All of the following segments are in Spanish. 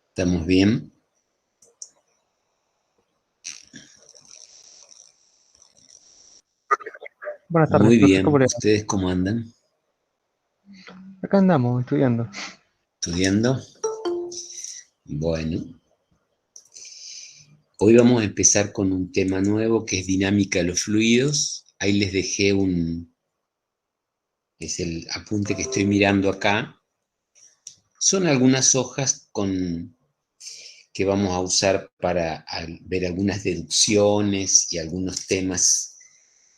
¿Estamos bien? Buenas tardes, Muy profe, bien. ¿cómo le va? ¿Ustedes cómo andan? Acá andamos estudiando. ¿Estudiando? Bueno, hoy vamos a empezar con un tema nuevo que es dinámica de los fluidos. Ahí les dejé es el apunte que estoy mirando acá. Son algunas hojas que vamos a usar para ver algunas deducciones y algunos temas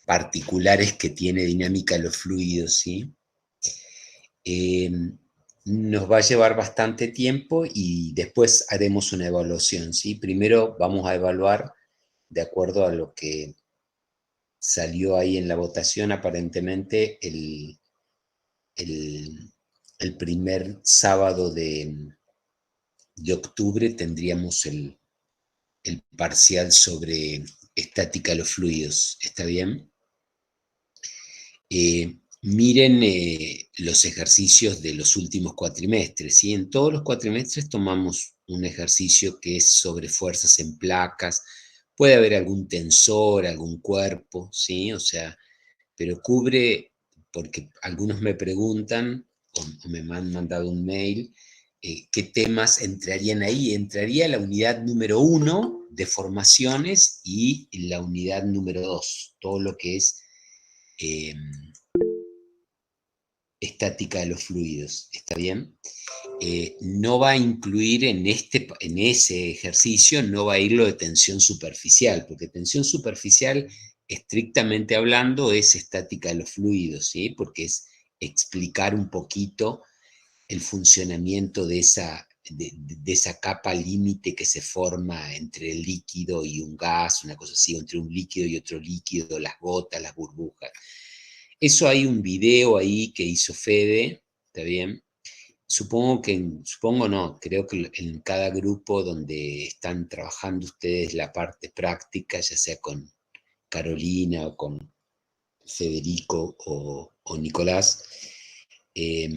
particulares que tiene dinámica de los fluidos, ¿sí? Eh, Nos va a llevar bastante tiempo y después haremos una evaluación, ¿sí? Primero vamos a evaluar de acuerdo a lo que salió ahí en la votación, aparentemente el, el primer sábado de octubre tendríamos el parcial sobre estática de los fluidos, ¿está bien? Miren los ejercicios de los últimos cuatrimestres, ¿sí? En todos los cuatrimestres tomamos un ejercicio que es sobre fuerzas en placas, puede haber algún tensor, algún cuerpo, ¿sí? O sea, pero cubre, porque algunos me preguntan o me han mandado un mail, ¿qué temas entrarían ahí? Entraría la unidad número 1 de formaciones y la unidad número 2, todo lo que es eh, estática de los fluidos, ¿está bien? No va a incluir en ese ejercicio, no va a ir lo de tensión superficial, porque tensión superficial, estrictamente hablando, es estática de los fluidos, ¿sí? Porque es explicar un poquito el funcionamiento de esa capa límite que se forma entre el líquido y un gas, una cosa así, entre un líquido y otro líquido, las gotas, las burbujas. Eso hay un video ahí que hizo Fede, ¿está bien? Supongo no, creo que en cada grupo donde están trabajando ustedes la parte práctica, ya sea con Carolina o con Federico o Nicolás, eh,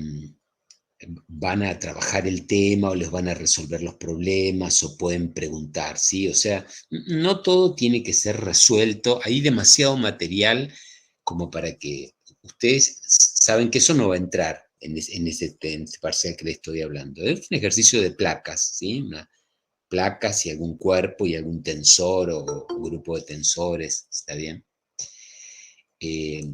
van a trabajar el tema o les van a resolver los problemas o pueden preguntar, ¿sí? O sea, no todo tiene que ser resuelto, hay demasiado material como para que ustedes saben que eso no va a entrar en ese parcial que les estoy hablando. Es un ejercicio de placas, ¿sí? Placas y algún cuerpo y algún tensor o grupo de tensores, ¿está bien? Eh,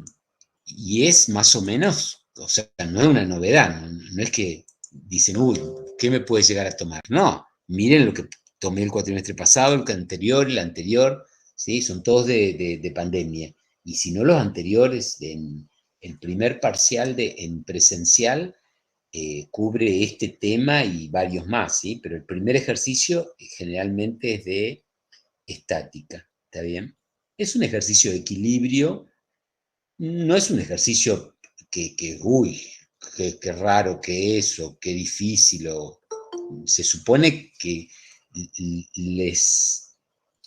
y es más o menos, o sea, no es una novedad, no es que dicen, uy, ¿qué me puede llegar a tomar? No, miren lo que tomé el cuatrimestre pasado, el anterior, ¿sí? Son todos de pandemia. Y si no los anteriores, en el primer parcial en presencial, cubre este tema y varios más, ¿sí? Pero el primer ejercicio generalmente es de estática, ¿está bien? Es un ejercicio de equilibrio, no es un ejercicio uy, qué raro que es, o qué difícil, o se supone que les...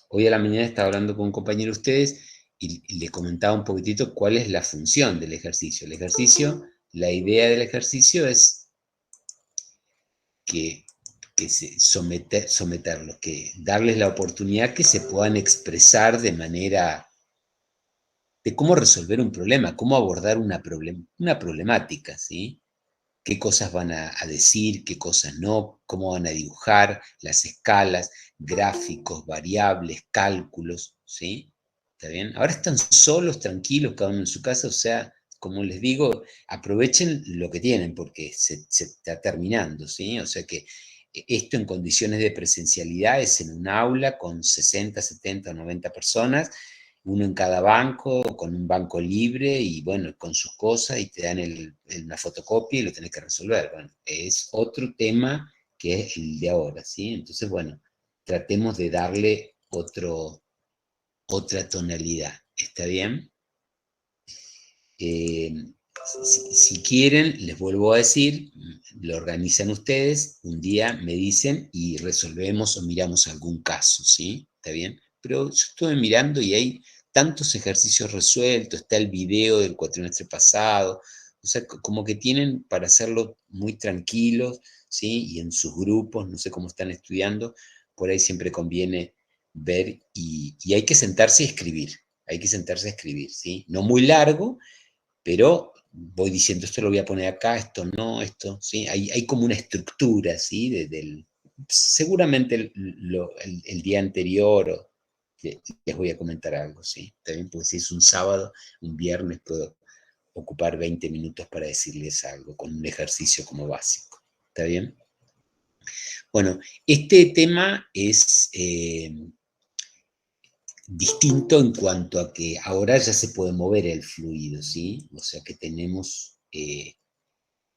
Hoy a la mañana estaba hablando con un compañero de ustedes y le comentaba un poquitito cuál es la función del ejercicio. El ejercicio, la idea del ejercicio es que, someterlos, que darles la oportunidad que se puedan expresar de manera de cómo resolver un problema, cómo abordar una problemática, ¿sí? Qué cosas van a decir, qué cosas no, cómo van a dibujar, las escalas, gráficos, variables, cálculos, ¿sí? ¿Está bien? Ahora están solos, tranquilos, cada uno en su casa, o sea, como les digo, aprovechen lo que tienen porque se está terminando, ¿sí? O sea que esto en condiciones de presencialidad es en un aula con 60, 70 o 90 personas, uno en cada banco, con un banco libre y bueno, con sus cosas y te dan una fotocopia y lo tenés que resolver. Bueno, es otro tema que es el de ahora, ¿sí? Entonces, bueno, tratemos de darle otra tonalidad, ¿está bien? Eh, si quieren, les vuelvo a decir, lo organizan ustedes, un día me dicen y resolvemos o miramos algún caso, ¿sí? ¿Está bien? Pero yo estuve mirando y hay tantos ejercicios resueltos, está el video del cuatrimestre pasado, O sea, como que tienen para hacerlo muy tranquilos, ¿sí? Y en sus grupos, no sé cómo están estudiando, por ahí siempre conviene ver y hay que sentarse y escribir, hay que sentarse a escribir, ¿sí? No muy largo, pero voy diciendo, esto lo voy a poner acá, esto no, esto, ¿sí? Hay como una estructura, ¿sí? Seguramente el día anterior les voy a comentar algo, ¿sí? También, porque si es un sábado, un viernes, puedo ocupar 20 minutos para decirles algo, con un ejercicio como básico, ¿está bien? Bueno, este tema es distinto en cuanto a que ahora ya se puede mover el fluido, ¿sí? O sea que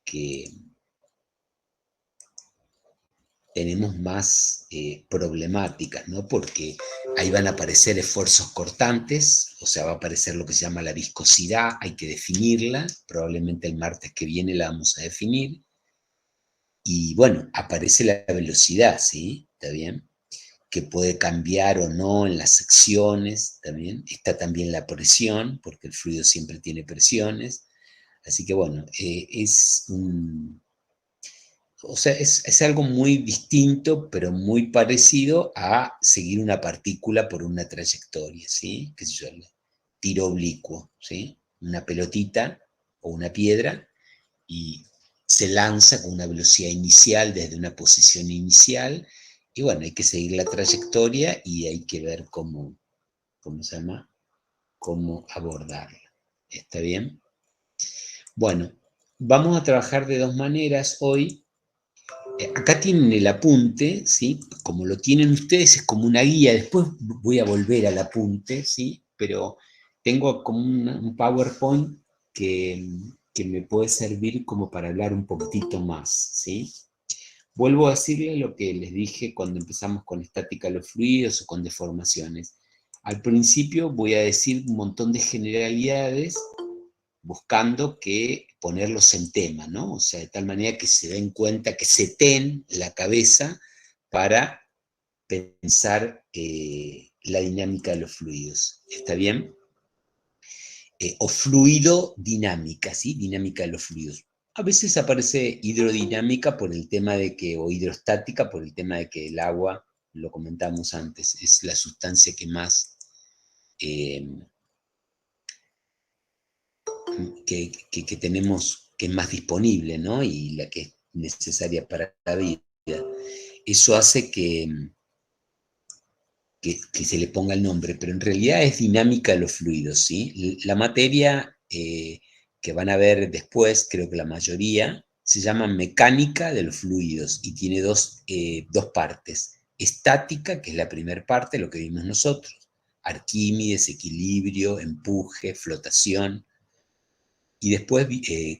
que tenemos más problemáticas, ¿no? Porque ahí van a aparecer esfuerzos cortantes, o sea, va a aparecer lo que se llama la viscosidad, hay que definirla, probablemente el martes que viene la vamos a definir, y bueno, aparece la velocidad, ¿sí? ¿Está bien? Que puede cambiar o no en las secciones, ¿también? Está también la presión, porque el fluido siempre tiene presiones, así que bueno, o sea, es algo muy distinto, pero muy parecido a seguir una partícula por una trayectoria, ¿sí? ¿Qué sé yo? El tiro oblicuo, ¿sí? Una pelotita o una piedra y se lanza con una velocidad inicial desde una posición inicial y bueno, hay que seguir la trayectoria y hay que ver ¿cómo se llama? Cómo abordarla. ¿Está bien? Bueno, vamos a trabajar de dos maneras hoy. Acá tienen el apunte, ¿sí? Como lo tienen ustedes, es como una guía. Después voy a volver al apunte, ¿sí? Pero tengo como un PowerPoint que me puede servir como para hablar un poquitito más, ¿sí? Vuelvo a decirles lo que les dije cuando empezamos con estática de los fluidos o con deformaciones. Al principio voy a decir un montón de generalidades buscando que ponerlos en tema, ¿no? O sea, de tal manera que se den cuenta, que se ten la cabeza para pensar la dinámica de los fluidos. ¿Está bien? O fluido dinámica, ¿sí? Dinámica de los fluidos. A veces aparece hidrodinámica por el tema de que, o hidrostática por el tema de que el agua, lo comentamos antes, es la sustancia que más eh, que tenemos, que es más disponible, ¿no? Y la que es necesaria para la vida. Eso hace que se le ponga el nombre, pero en realidad es dinámica de los fluidos, ¿sí? La materia que van a ver después, creo que la mayoría, se llama mecánica de los fluidos y tiene dos partes. Estática, que es la primera parte, lo que vimos nosotros. Arquímedes, equilibrio, empuje, flotación, y después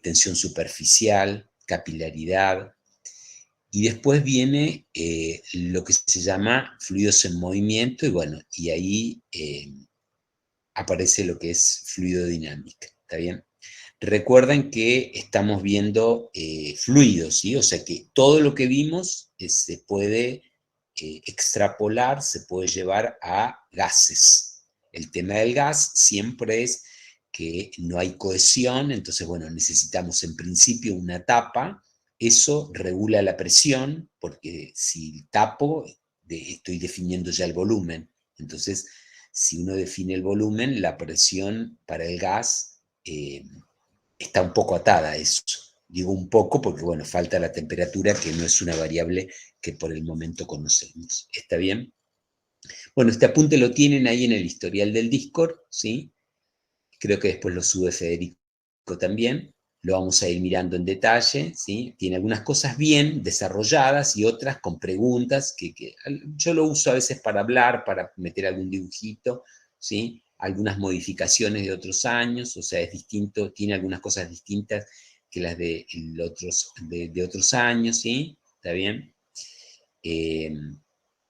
tensión superficial, capilaridad, y después viene lo que se llama fluidos en movimiento, y bueno, y ahí aparece lo que es fluidodinámica, ¿está bien? Recuerden que estamos viendo fluidos, ¿sí? O sea que todo lo que vimos se puede extrapolar, se puede llevar a gases. El tema del gas siempre es que no hay cohesión, entonces, bueno, necesitamos en principio una tapa, eso regula la presión, porque si tapo, estoy definiendo ya el volumen, entonces, si uno define el volumen, la presión para el gas está un poco atada a eso. Digo un poco porque, bueno, falta la temperatura, que no es una variable que por el momento conocemos. ¿Está bien? Bueno, este apunte lo tienen ahí en el historial del Discord, ¿sí? Creo que después lo sube Federico también. Lo vamos a ir mirando en detalle, ¿sí? Tiene algunas cosas bien desarrolladas y otras con preguntas que yo lo uso a veces para hablar, para meter algún dibujito, ¿sí? Algunas modificaciones de otros años, o sea, es distinto, tiene algunas cosas distintas que las de otros años, ¿sí? ¿Está bien? Eh,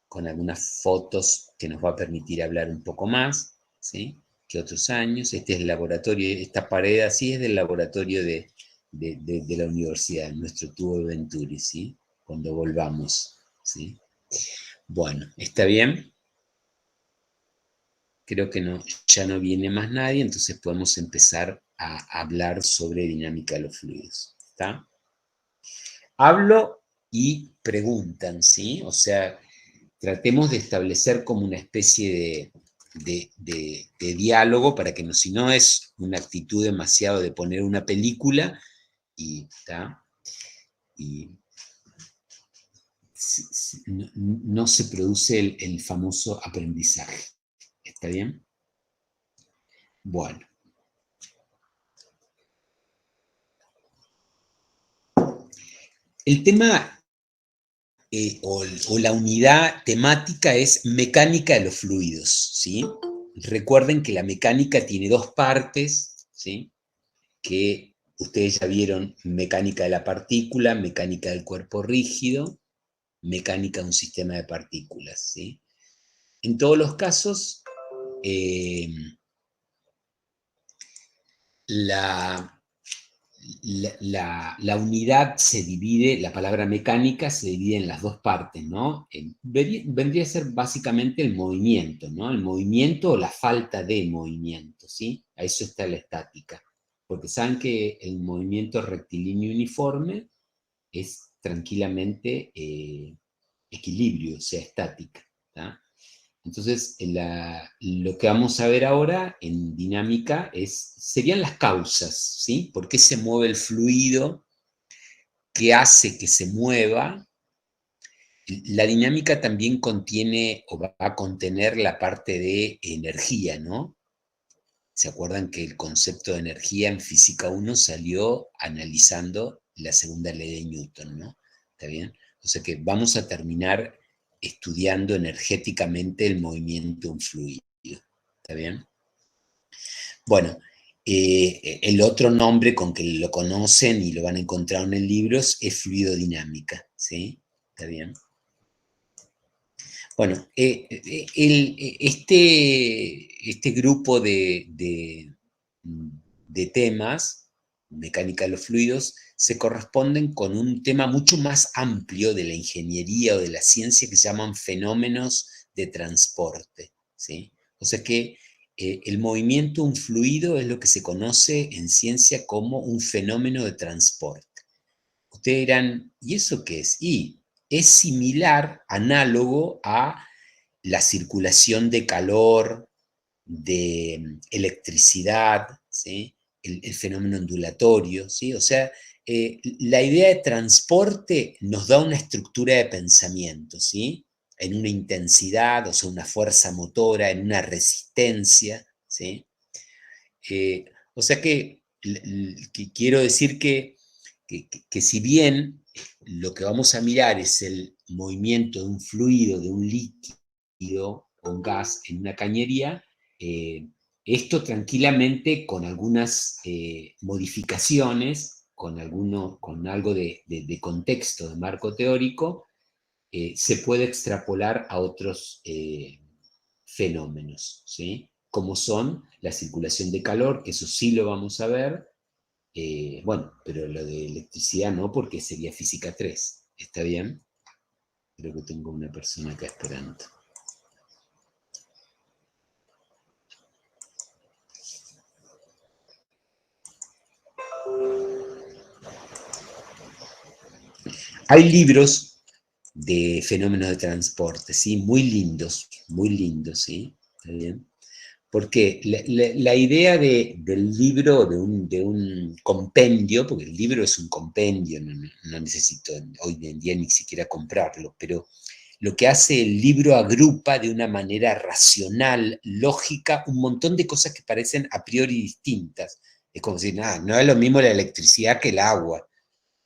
con algunas fotos que nos va a permitir hablar un poco más, ¿sí? Que otros años. Este es el laboratorio, esta pared así es del laboratorio de la universidad, nuestro tubo de Venturi, ¿sí? Cuando volvamos, ¿sí? Bueno, ¿está bien? Creo que no, ya no viene más nadie, entonces podemos empezar a hablar sobre dinámica de los fluidos. ¿Está? Hablo y preguntan, ¿sí? O sea, tratemos de establecer como una especie de diálogo para que no, si no es una actitud demasiado de poner una película y, ¿está? Y no se produce el famoso aprendizaje. ¿Está bien? Bueno. El tema o la unidad temática es mecánica de los fluidos, ¿sí? Recuerden que la mecánica tiene dos partes, ¿sí? Que ustedes ya vieron: mecánica de la partícula, mecánica del cuerpo rígido, mecánica de un sistema de partículas, ¿sí? En todos los casos, la unidad se divide, la palabra mecánica se divide en las dos partes, ¿no? Vendría a ser básicamente el movimiento, ¿no? El movimiento o la falta de movimiento, ¿sí? A eso está la estática. Porque saben que el movimiento rectilíneo uniforme es tranquilamente equilibrio, o sea, estática, ¿tá? Entonces, lo que vamos a ver ahora en dinámica serían las causas, ¿sí? ¿Por qué se mueve el fluido? ¿Qué hace que se mueva? La dinámica también contiene o va a contener la parte de energía, ¿no? ¿Se acuerdan que el concepto de energía en Física 1 salió analizando la segunda ley de Newton, ¿no? ¿Está bien? O sea que vamos a terminar estudiando energéticamente el movimiento de un fluido. ¿Está bien? Bueno, el otro nombre con que lo conocen y lo van a encontrar en el libro es fluidodinámica, ¿sí? ¿Está bien? Bueno, este grupo de temas, mecánica de los fluidos, se corresponden con un tema mucho más amplio de la ingeniería o de la ciencia que se llaman fenómenos de transporte, ¿sí? O sea que el movimiento de un fluido es lo que se conoce en ciencia como un fenómeno de transporte. Ustedes dirán, ¿y eso qué es? Y es similar, análogo a la circulación de calor, de electricidad, ¿sí? El fenómeno ondulatorio, ¿sí? O sea, la idea de transporte nos da una estructura de pensamiento, ¿sí? En una intensidad, o sea, una fuerza motora, en una resistencia, ¿sí? O sea que quiero decir que si bien lo que vamos a mirar es el movimiento de un fluido, de un líquido o un gas en una cañería, esto tranquilamente con algunas modificaciones, con algo de contexto, de marco teórico, se puede extrapolar a otros fenómenos, ¿sí? Como son la circulación de calor, que eso sí lo vamos a ver, bueno, pero lo de electricidad no, porque sería física 3. ¿Está bien? Creo que tengo una persona acá esperando. Hay libros de fenómenos de transporte, ¿sí? Muy lindos, ¿sí? ¿Está bien? Porque la idea del libro, de un compendio, porque el libro es un compendio, no necesito hoy en día ni siquiera comprarlo, pero lo que hace el libro agrupa de una manera racional, lógica, un montón de cosas que parecen a priori distintas. Es como si, nada, no es lo mismo la electricidad que el agua.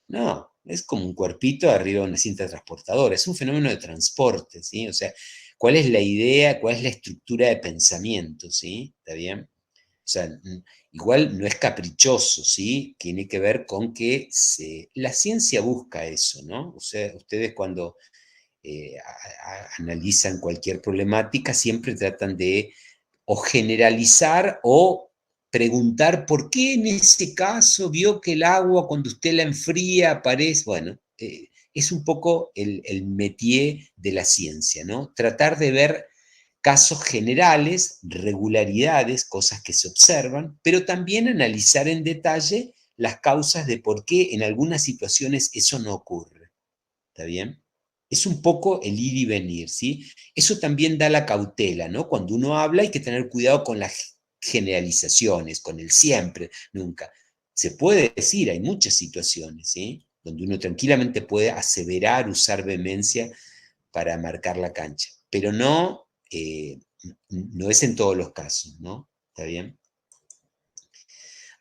No, es como un cuerpito arriba de una cinta transportadora, es un fenómeno de transporte, ¿sí? O sea, ¿cuál es la idea, cuál es la estructura de pensamiento, ¿sí? ¿Está bien? O sea, igual no es caprichoso, ¿sí? Tiene que ver con que la ciencia busca eso, ¿no? O sea, ustedes cuando analizan cualquier problemática siempre tratan de o generalizar o preguntar por qué en ese caso vio que el agua cuando usted la enfría aparece. Bueno, es un poco el métier de la ciencia, ¿no? Tratar de ver casos generales, regularidades, cosas que se observan, pero también analizar en detalle las causas de por qué en algunas situaciones eso no ocurre. ¿Está bien? Es un poco el ir y venir, ¿sí? Eso también da la cautela, ¿no? Cuando uno habla hay que tener cuidado con las generalizaciones, con el siempre, nunca. Se puede decir, hay muchas situaciones, ¿sí? Donde uno tranquilamente puede aseverar, usar vehemencia para marcar la cancha, pero no, no es en todos los casos, ¿no? ¿Está bien?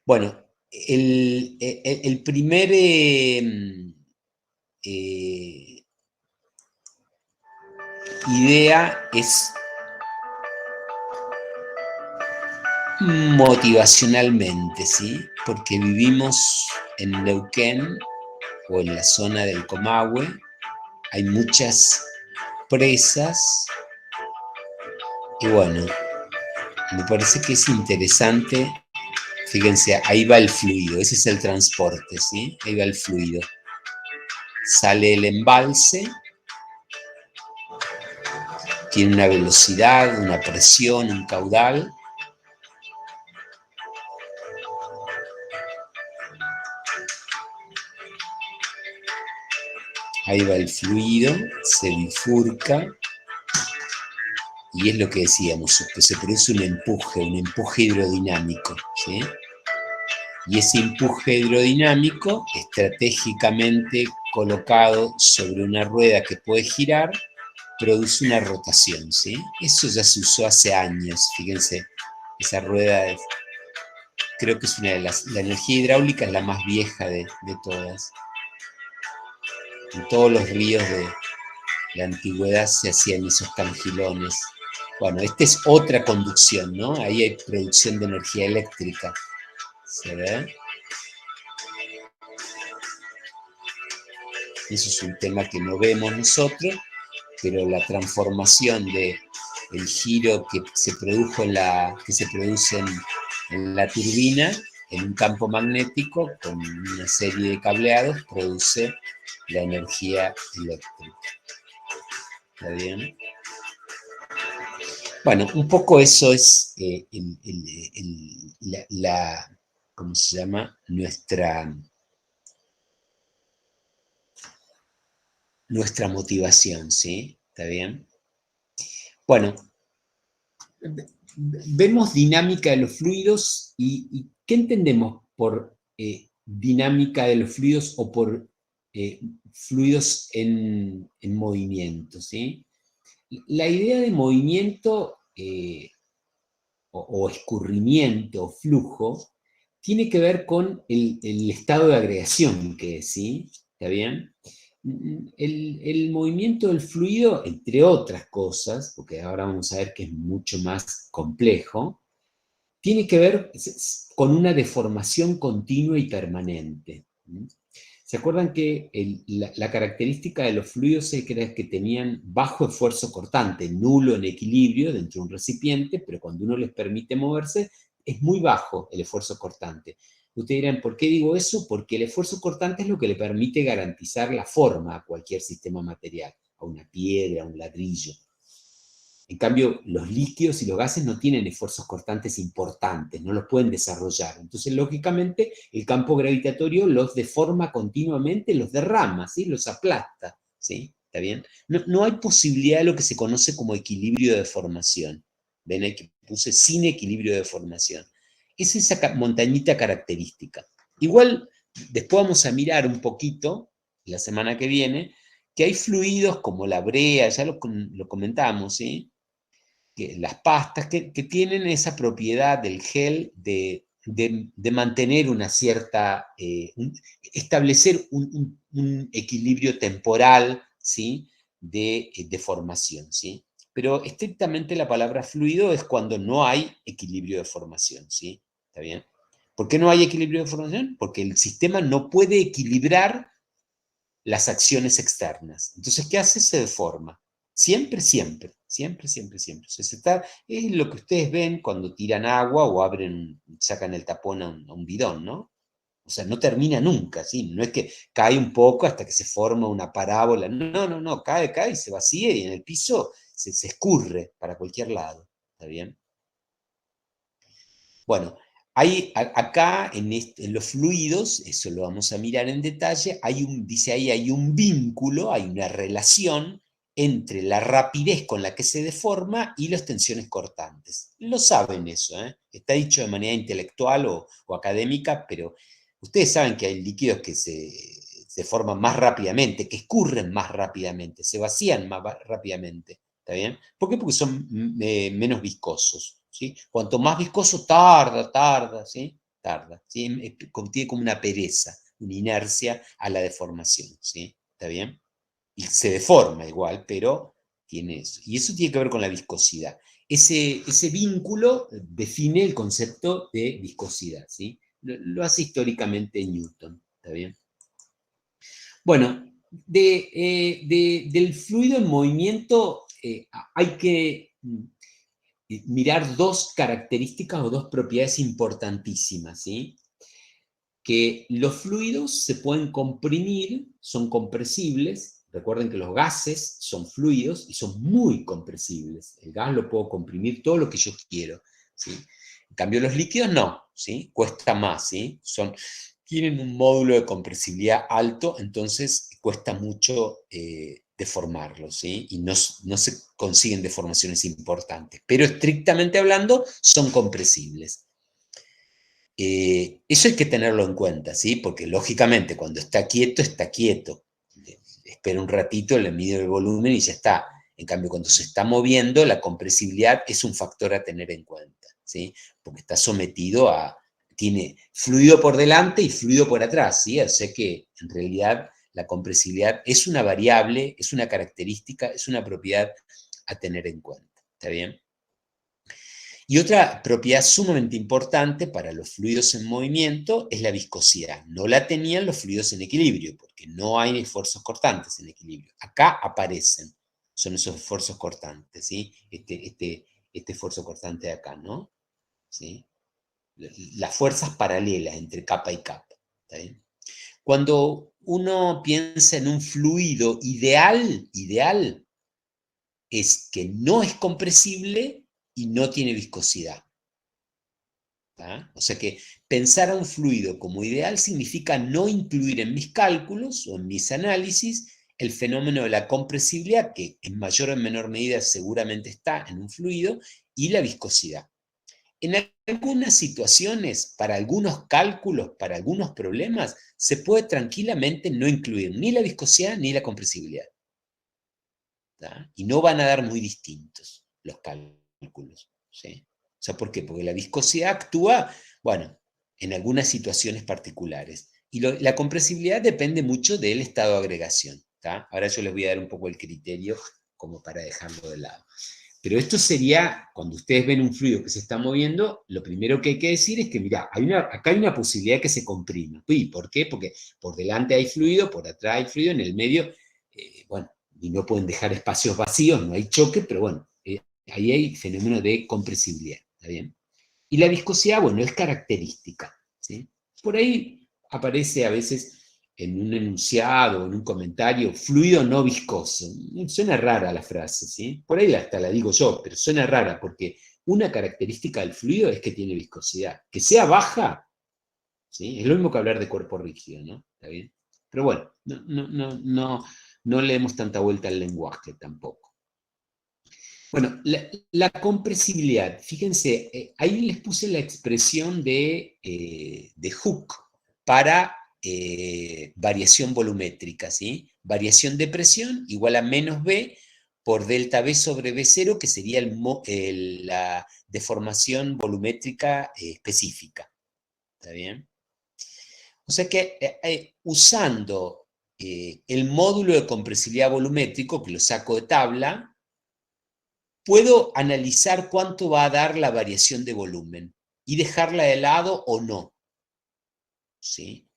Bueno, el primer idea es motivacionalmente, ¿sí? Porque vivimos en Neuquén o en la zona del Comahue, hay muchas presas y bueno, me parece que es interesante, fíjense, ahí va el fluido, ese es el transporte, ¿sí? Ahí va el fluido. Sale el embalse, tiene una velocidad, una presión, un caudal. Ahí va el fluido, se bifurca y es lo que decíamos, que se produce un empuje hidrodinámico, ¿sí? Y ese empuje hidrodinámico, estratégicamente colocado sobre una rueda que puede girar, produce una rotación, ¿sí? Eso ya se usó hace años, fíjense, esa rueda creo que es una de la energía hidráulica es la más vieja de todas. En todos los ríos de la antigüedad se hacían esos cangilones. Bueno, esta es otra conducción, ¿no? Ahí hay producción de energía eléctrica. ¿Se ve? Eso es un tema que no vemos nosotros, pero la transformación de el giro que se produjo que se produce en la turbina, en un campo magnético, con una serie de cableados, produce la energía eléctrica. ¿Está bien? Bueno, un poco eso es ¿cómo se llama? Nuestra motivación, ¿sí? ¿Está bien? Bueno, vemos dinámica de los fluidos y ¿qué entendemos por dinámica de los fluidos o por fluidos en movimiento, ¿sí? La idea de movimiento o escurrimiento o flujo tiene que ver con el estado de agregación que es, ¿sí? ¿Está bien? El movimiento del fluido, entre otras cosas, porque ahora vamos a ver que es mucho más complejo, tiene que ver con una deformación continua y permanente. ¿Se acuerdan que la característica de los fluidos era que tenían bajo esfuerzo cortante, nulo en equilibrio dentro de un recipiente, pero cuando uno les permite moverse, es muy bajo el esfuerzo cortante? Ustedes dirán, ¿por qué digo eso? Porque el esfuerzo cortante es lo que le permite garantizar la forma a cualquier sistema material, a una piedra, a un ladrillo. En cambio, los líquidos y los gases no tienen esfuerzos cortantes importantes, no los pueden desarrollar. Entonces, lógicamente, el campo gravitatorio los deforma continuamente, los derrama, ¿sí? Los aplasta, ¿sí? ¿Está bien? No hay posibilidad de lo que se conoce como equilibrio de deformación. Ven, ahí que puse sin equilibrio de deformación. Es esa montañita característica. Igual, después vamos a mirar un poquito, la semana que viene, que hay fluidos como la brea, ya lo comentamos, ¿sí? Las pastas que tienen esa propiedad del gel de mantener una cierta, establecer un equilibrio temporal, ¿sí? De formación, ¿sí? Pero estrictamente la palabra fluido es cuando no hay equilibrio de formación, ¿sí? ¿Está bien? ¿Por qué no hay equilibrio de formación? Porque el sistema no puede equilibrar las acciones externas. Entonces, ¿qué hace? Se deforma. Siempre, siempre, siempre, siempre, siempre. Es lo que ustedes ven cuando tiran agua o sacan el tapón a un bidón, ¿no? O sea, no termina nunca, ¿sí? No es que cae un poco hasta que se forma una parábola. No, no, no, cae y se vacía y en el piso se escurre para cualquier lado, ¿está bien? Bueno, acá en los fluidos, eso lo vamos a mirar en detalle, dice ahí, hay un vínculo, hay una relación entre la rapidez con la que se deforma y las tensiones cortantes. Lo saben eso, ¿eh? Está dicho de manera intelectual o académica, pero ustedes saben que hay líquidos que se deforman más rápidamente, que escurren más rápidamente, se vacían más rápidamente, ¿está bien? ¿Por qué? Porque son menos viscosos, ¿sí? Cuanto más viscoso, tarda, ¿sí? Tarda, ¿sí? Tiene como una pereza, una inercia a la deformación, ¿sí? ¿Está bien? Y se deforma igual, pero tiene eso. Y eso tiene que ver con la viscosidad. Ese vínculo define el concepto de viscosidad, ¿sí? Lo hace históricamente Newton, ¿está bien? Bueno, del fluido en movimiento hay que mirar dos características o dos propiedades importantísimas, ¿sí? Que los fluidos se pueden comprimir, son compresibles. Recuerden que los gases son fluidos y son muy compresibles. El gas lo puedo comprimir todo lo que yo quiero, ¿sí? En cambio, los líquidos no, ¿sí? Cuesta más, ¿sí? Tienen un módulo de compresibilidad alto, entonces cuesta mucho deformarlos, ¿sí? Y no se consiguen deformaciones importantes. Pero estrictamente hablando, son compresibles. Eso hay que tenerlo en cuenta, ¿sí? Porque lógicamente cuando está quieto, está quieto. Espera un ratito, le mido el volumen y ya está. En cambio, cuando se está moviendo, la compresibilidad es un factor a tener en cuenta, ¿sí? Porque está sometido tiene fluido por delante y fluido por atrás, ¿sí? O sea que en realidad la compresibilidad es una variable, es una característica, es una propiedad a tener en cuenta, ¿está bien? Y otra propiedad sumamente importante para los fluidos en movimiento es la viscosidad. No la tenían los fluidos en equilibrio, porque no hay esfuerzos cortantes en equilibrio. Acá aparecen, son esos esfuerzos cortantes, ¿sí? Este esfuerzo cortante de acá, ¿no? ¿Sí? Las fuerzas paralelas entre capa y capa, ¿está bien? Cuando uno piensa en un fluido ideal es que no es compresible y no tiene viscosidad. O sea que pensar a un fluido como ideal significa no incluir en mis cálculos o en mis análisis el fenómeno de la compresibilidad, que en mayor o en menor medida seguramente está en un fluido, y la viscosidad. En algunas situaciones, para algunos cálculos, para algunos problemas, se puede tranquilamente no incluir ni la viscosidad ni la compresibilidad. Y no van a dar muy distintos los cálculos, ¿sí? O sea, ¿por qué? Porque la viscosidad actúa, bueno, en algunas situaciones particulares. Y la compresibilidad depende mucho del estado de agregación, ¿tá? Ahora yo les voy a dar un poco el criterio como para dejarlo de lado. Pero esto sería, cuando ustedes ven un fluido que se está moviendo, lo primero que hay que decir es que, mirá, acá hay una posibilidad que se comprima. ¿Y por qué? Porque por delante hay fluido, por atrás hay fluido, en el medio, bueno, y no pueden dejar espacios vacíos, no hay choque, pero bueno, ahí hay fenómeno de compresibilidad, ¿está bien? Y la viscosidad, bueno, es característica, ¿sí? Por ahí aparece a veces en un enunciado, en un comentario, fluido no viscoso. Suena rara la frase, ¿sí? Por ahí hasta la digo yo, pero suena rara porque una característica del fluido es que tiene viscosidad. Que sea baja, ¿sí? Es lo mismo que hablar de cuerpo rígido, ¿no? ¿Está bien? Pero bueno, no le demos tanta vuelta al lenguaje tampoco. Bueno, la compresibilidad, fíjense, ahí les puse la expresión de Hooke para variación volumétrica, ¿sí? Variación de presión igual a menos B por delta B sobre B0, que sería la deformación volumétrica específica. ¿Está bien? O sea que usando el módulo de compresibilidad volumétrico, que lo saco de tabla, puedo analizar cuánto va a dar la variación de volumen y dejarla de lado o no. ¿Sí?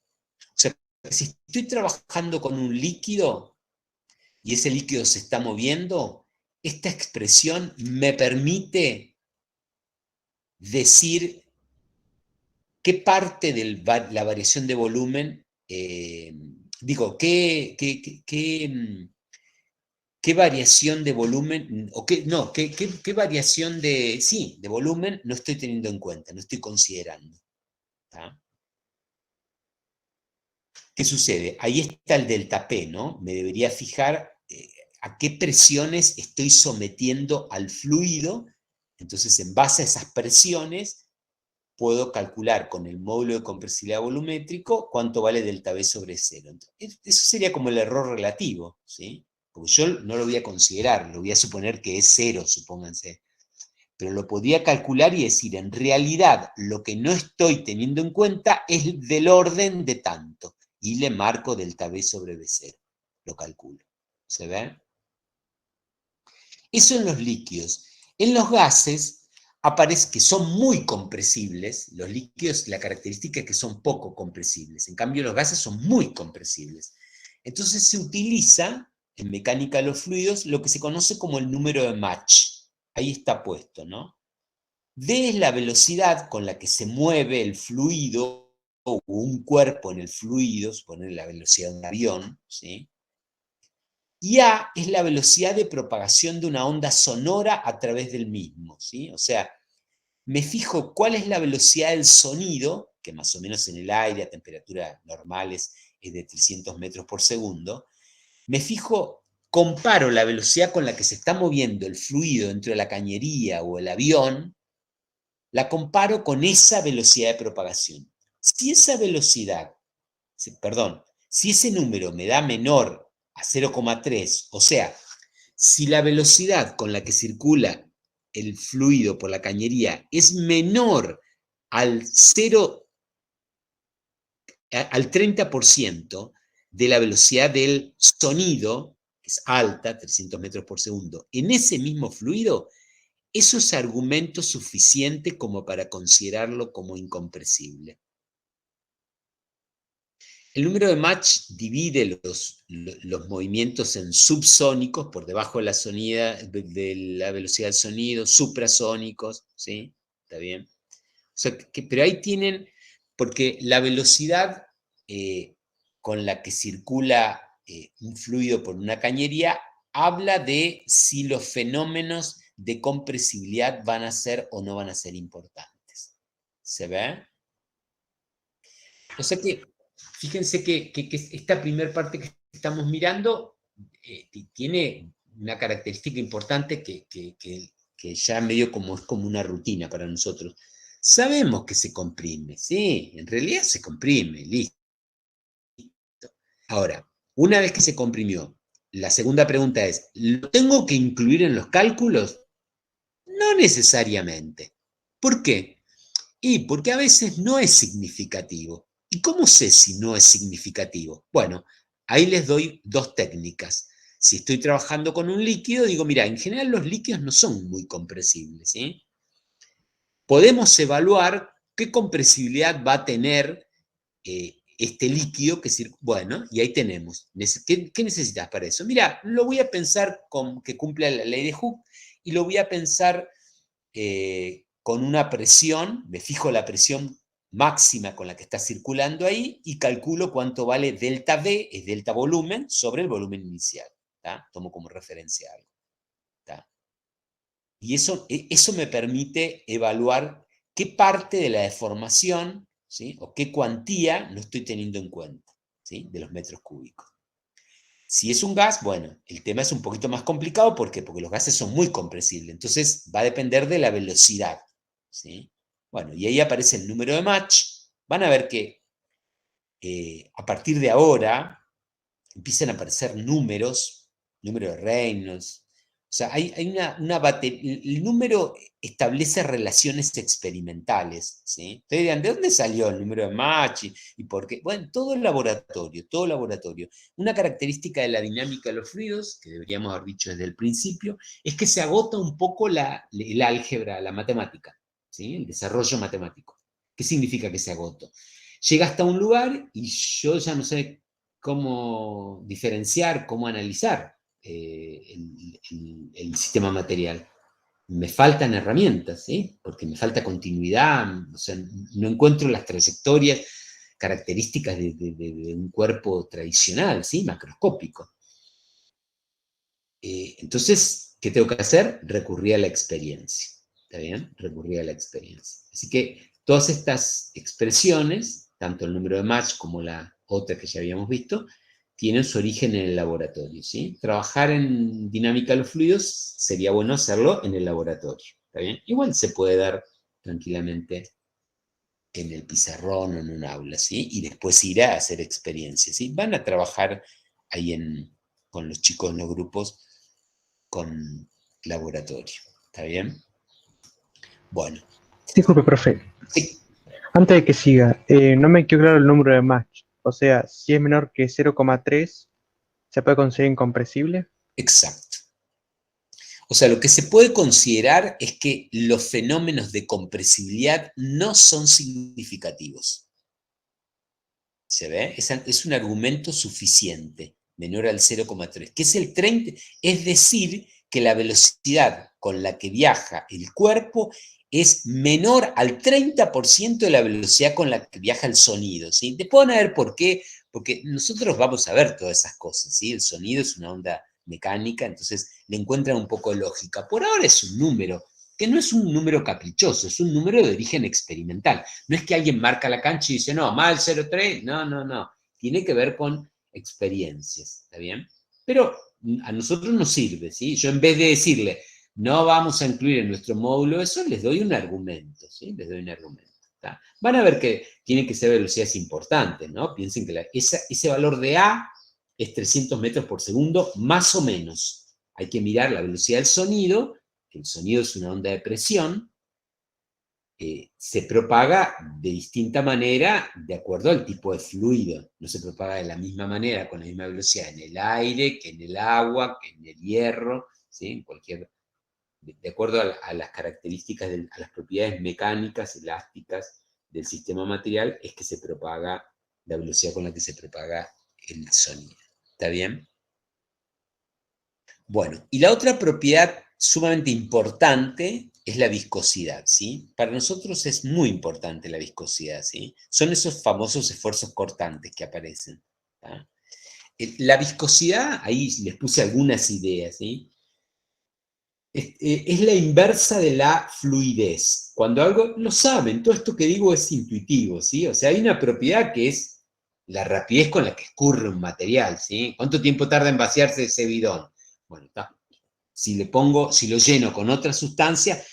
O sea, si estoy trabajando con un líquido y ese líquido se está moviendo, esta expresión me permite decir qué parte de la variación de volumen, digo, qué qué variación de volumen, o qué variación de volumen no estoy teniendo en cuenta, no estoy considerando. ¿Tá? ¿Qué sucede? Ahí está el delta P, ¿no? Me debería fijar a qué presiones estoy sometiendo al fluido. Entonces, en base a esas presiones, puedo calcular con el módulo de compresibilidad volumétrico cuánto vale delta V sobre cero. Entonces, eso sería como el error relativo, ¿sí? Porque yo no lo voy a considerar, lo voy a suponer que es cero, supónganse. Pero lo podía calcular y decir, en realidad, lo que no estoy teniendo en cuenta es del orden de tanto. Y le marco delta V sobre V0. Lo calculo. ¿Se ve? Eso en los líquidos. En los gases aparece que son muy compresibles. Los líquidos, la característica es que son poco compresibles. En cambio, los gases son muy compresibles. Entonces se utiliza, en mecánica de los fluidos, lo que se conoce como el número de Mach. Ahí está puesto, ¿no? D es la velocidad con la que se mueve el fluido o un cuerpo en el fluido, suponer la velocidad de un avión, ¿sí? Y A es la velocidad de propagación de una onda sonora a través del mismo, ¿sí? O sea, me fijo cuál es la velocidad del sonido, que más o menos en el aire a temperaturas normales es de 300 metros por segundo, me fijo, comparo la velocidad con la que se está moviendo el fluido dentro de la cañería o el avión, la comparo con esa velocidad de propagación. Si esa velocidad, perdón, si ese número me da menor a 0,3, o sea, si la velocidad con la que circula el fluido por la cañería es menor al 0, al 30% de la velocidad del sonido, que es alta, 300 metros por segundo, en ese mismo fluido, eso es argumento suficiente como para considerarlo como incompresible. El número de Mach divide los movimientos en subsónicos, por debajo de la velocidad del sonido, suprasónicos, ¿sí? ¿Está bien? O sea, pero ahí tienen, porque la velocidad con la que circula un fluido por una cañería habla de si los fenómenos de compresibilidad van a ser o no van a ser importantes. ¿Se ve? O sea que, fíjense que esta primera parte que estamos mirando tiene una característica importante que ya medio como es como una rutina para nosotros. Sabemos que se comprime, sí, en realidad se comprime, listo. Ahora, una vez que se comprimió, la segunda pregunta es, ¿lo tengo que incluir en los cálculos? No necesariamente. ¿Por qué? Y porque a veces no es significativo. ¿Y cómo sé si no es significativo? Bueno, ahí les doy dos técnicas. Si estoy trabajando con un líquido, digo, mira, en general los líquidos no son muy compresibles, ¿sí? Podemos evaluar qué compresibilidad va a tener este líquido que bueno, y ahí tenemos. ¿Qué necesitas para eso? Mira, lo voy a pensar con que cumpla la ley de Hooke y lo voy a pensar con una presión, me fijo la presión máxima con la que está circulando ahí y calculo cuánto vale delta V, es delta volumen, sobre el volumen inicial. ¿Tá? Tomo como referencia algo. ¿Tá? Y eso me permite evaluar qué parte de la deformación, ¿sí? O qué cuantía no estoy teniendo en cuenta, ¿sí? De los metros cúbicos. Si es un gas, bueno, el tema es un poquito más complicado. ¿Por qué? Porque los gases son muy compresibles. Entonces va a depender de la velocidad, ¿sí? Bueno, y ahí aparece el número de Mach. Van a ver que a partir de ahora empiezan a aparecer números, número de Reynolds. O sea, hay una batería, el número establece relaciones experimentales, ¿sí? Ustedes dirán, ¿de dónde salió el número de Mach y por qué? Bueno, todo el laboratorio, todo laboratorio. Una característica de la dinámica de los fluidos, que deberíamos haber dicho desde el principio, es que se agota un poco el álgebra, la matemática, ¿sí? El desarrollo matemático. ¿Qué significa que se agota? Llega hasta un lugar y yo ya no sé cómo diferenciar, cómo analizar el sistema material. Me faltan herramientas, ¿sí? Porque me falta continuidad, o sea, no encuentro las trayectorias características de un cuerpo tradicional, ¿sí? Macroscópico. Entonces, ¿qué tengo que hacer? Recurrir a la experiencia. ¿Está bien? Recurrir a la experiencia. Así que todas estas expresiones, tanto el número de Mach como la otra que ya habíamos visto, tienen su origen en el laboratorio, ¿sí? Trabajar en dinámica de los fluidos sería bueno hacerlo en el laboratorio, ¿está bien? Igual se puede dar tranquilamente en el pizarrón o en un aula, ¿sí? Y después ir a hacer experiencias, ¿sí? Van a trabajar ahí con los chicos en los grupos con laboratorio, ¿está bien? Bueno, Disculpe, profe. sí, Antes de que siga, no me quedó claro el número de Mach. O sea, si es menor que 0,3, ¿se puede conseguir incompresible? exacto. O sea, lo que se puede considerar es que los fenómenos de compresibilidad no son significativos. ¿Se ve? Es un argumento suficiente, menor al 0,3, que es el 30, es decir, que la velocidad con la que viaja el cuerpo es menor al 30% de la velocidad con la que viaja el sonido, ¿sí? Después van a ver por qué, porque nosotros vamos a ver todas esas cosas, ¿sí? El sonido es una onda mecánica, entonces le encuentran un poco de lógica. Por ahora es un número, que no es un número caprichoso, es un número de origen experimental. No es que alguien marca la cancha y dice, no, mal 0,3, no, no, no. Tiene que ver con experiencias, ¿está bien? Pero a nosotros nos sirve, ¿sí? Yo en vez de decirle, no vamos a incluir en nuestro módulo eso, les doy un argumento, ¿sí? Les doy un argumento. ¿Tá? Van a ver que tienen que ser velocidades importantes, ¿no? Piensen que ese valor de A es 300 metros por segundo, más o menos. Hay que mirar la velocidad del sonido, que el sonido es una onda de presión, se propaga de distinta manera de acuerdo al tipo de fluido. No se propaga de la misma manera, con la misma velocidad en el aire, que en el agua, que en el hierro, ¿sí? En cualquier, de acuerdo a las características, a las propiedades mecánicas, elásticas del sistema material, es que se propaga la velocidad con la que se propaga el sonido. ¿Está bien? Bueno, y la otra propiedad sumamente importante es la viscosidad, ¿sí? Para nosotros es muy importante la viscosidad, ¿sí? Son esos famosos esfuerzos cortantes que aparecen. ¿Tá? La viscosidad, ahí les puse algunas ideas, ¿sí? Es la inversa de la fluidez. Cuando algo, lo saben, todo esto que digo es intuitivo, ¿sí? O sea, hay una propiedad que es la rapidez con la que escurre un material, ¿sí? ¿Cuánto tiempo tarda en vaciarse ese bidón? Bueno, está. Si lo lleno con otra sustancia,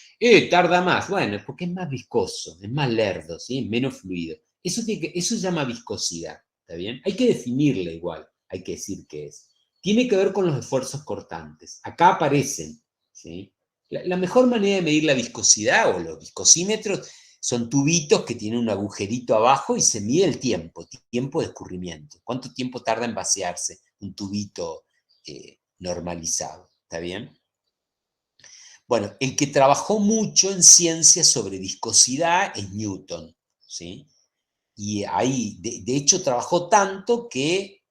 tarda más. Bueno, es porque es más viscoso, es más lerdo, ¿sí? Menos fluido. Eso se llama viscosidad, ¿está bien? Hay que definirla igual, hay que decir qué es. Tiene que ver con los esfuerzos cortantes. Acá aparecen, ¿sí? La mejor manera de medir la viscosidad o los viscosímetros son tubitos que tienen un agujerito abajo y se mide el tiempo de escurrimiento. ¿Cuánto tiempo tarda en vaciarse un tubito normalizado? ¿Está bien? Bueno, el que trabajó mucho en ciencia sobre viscosidad es Newton, ¿sí? Y ahí, de hecho, trabajó tanto que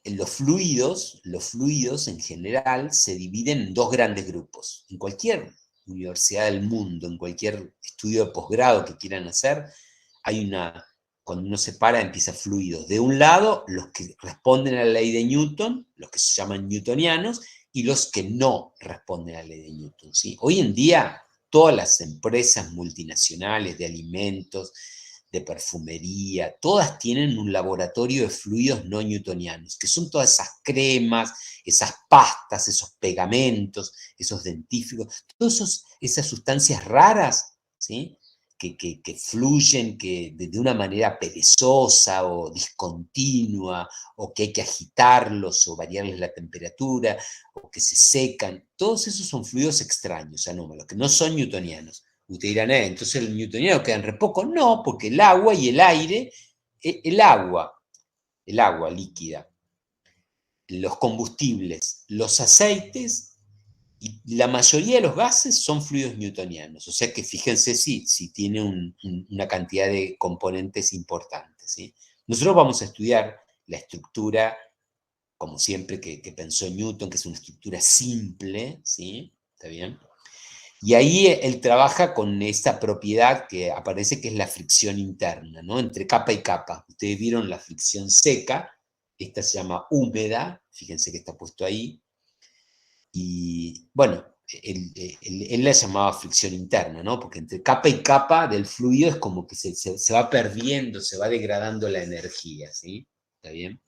los fluidos en general se dividen en dos grandes grupos. En cualquier universidad del mundo, en cualquier estudio de posgrado que quieran hacer, cuando uno separa, empieza fluidos. De un lado, los que responden a la ley de Newton, los que se llaman newtonianos, y los que no responden a la ley de Newton, ¿sí? Hoy en día, todas las empresas multinacionales de alimentos, de perfumería, todas tienen un laboratorio de fluidos no newtonianos, que son todas esas cremas, esas pastas, esos pegamentos, esos dentífricos, todas esas sustancias raras, ¿sí? Que fluyen de una manera perezosa o discontinua, o que hay que agitarlos o variarles la temperatura, o que se secan. Todos esos son fluidos extraños, anómalos, que no son newtonianos. Ustedes dirán, entonces el newtoniano quedan re poco. No, porque el agua y el aire, el agua líquida, los combustibles, los aceites y la mayoría de los gases son fluidos newtonianos. O sea que fíjense si tiene una cantidad de componentes importantes, ¿sí? Nosotros vamos a estudiar la estructura, como siempre, que pensó Newton, que es una estructura simple, ¿sí? ¿Está bien? Y ahí él trabaja con esta propiedad que aparece, que es la fricción interna, ¿no? Entre capa y capa. Ustedes vieron la fricción seca, esta se llama húmeda, fíjense que está puesto ahí, y bueno, él la llamaba fricción interna, ¿no? Porque entre capa y capa del fluido es como que se va perdiendo, se va degradando la energía, ¿sí? ¿Está bien?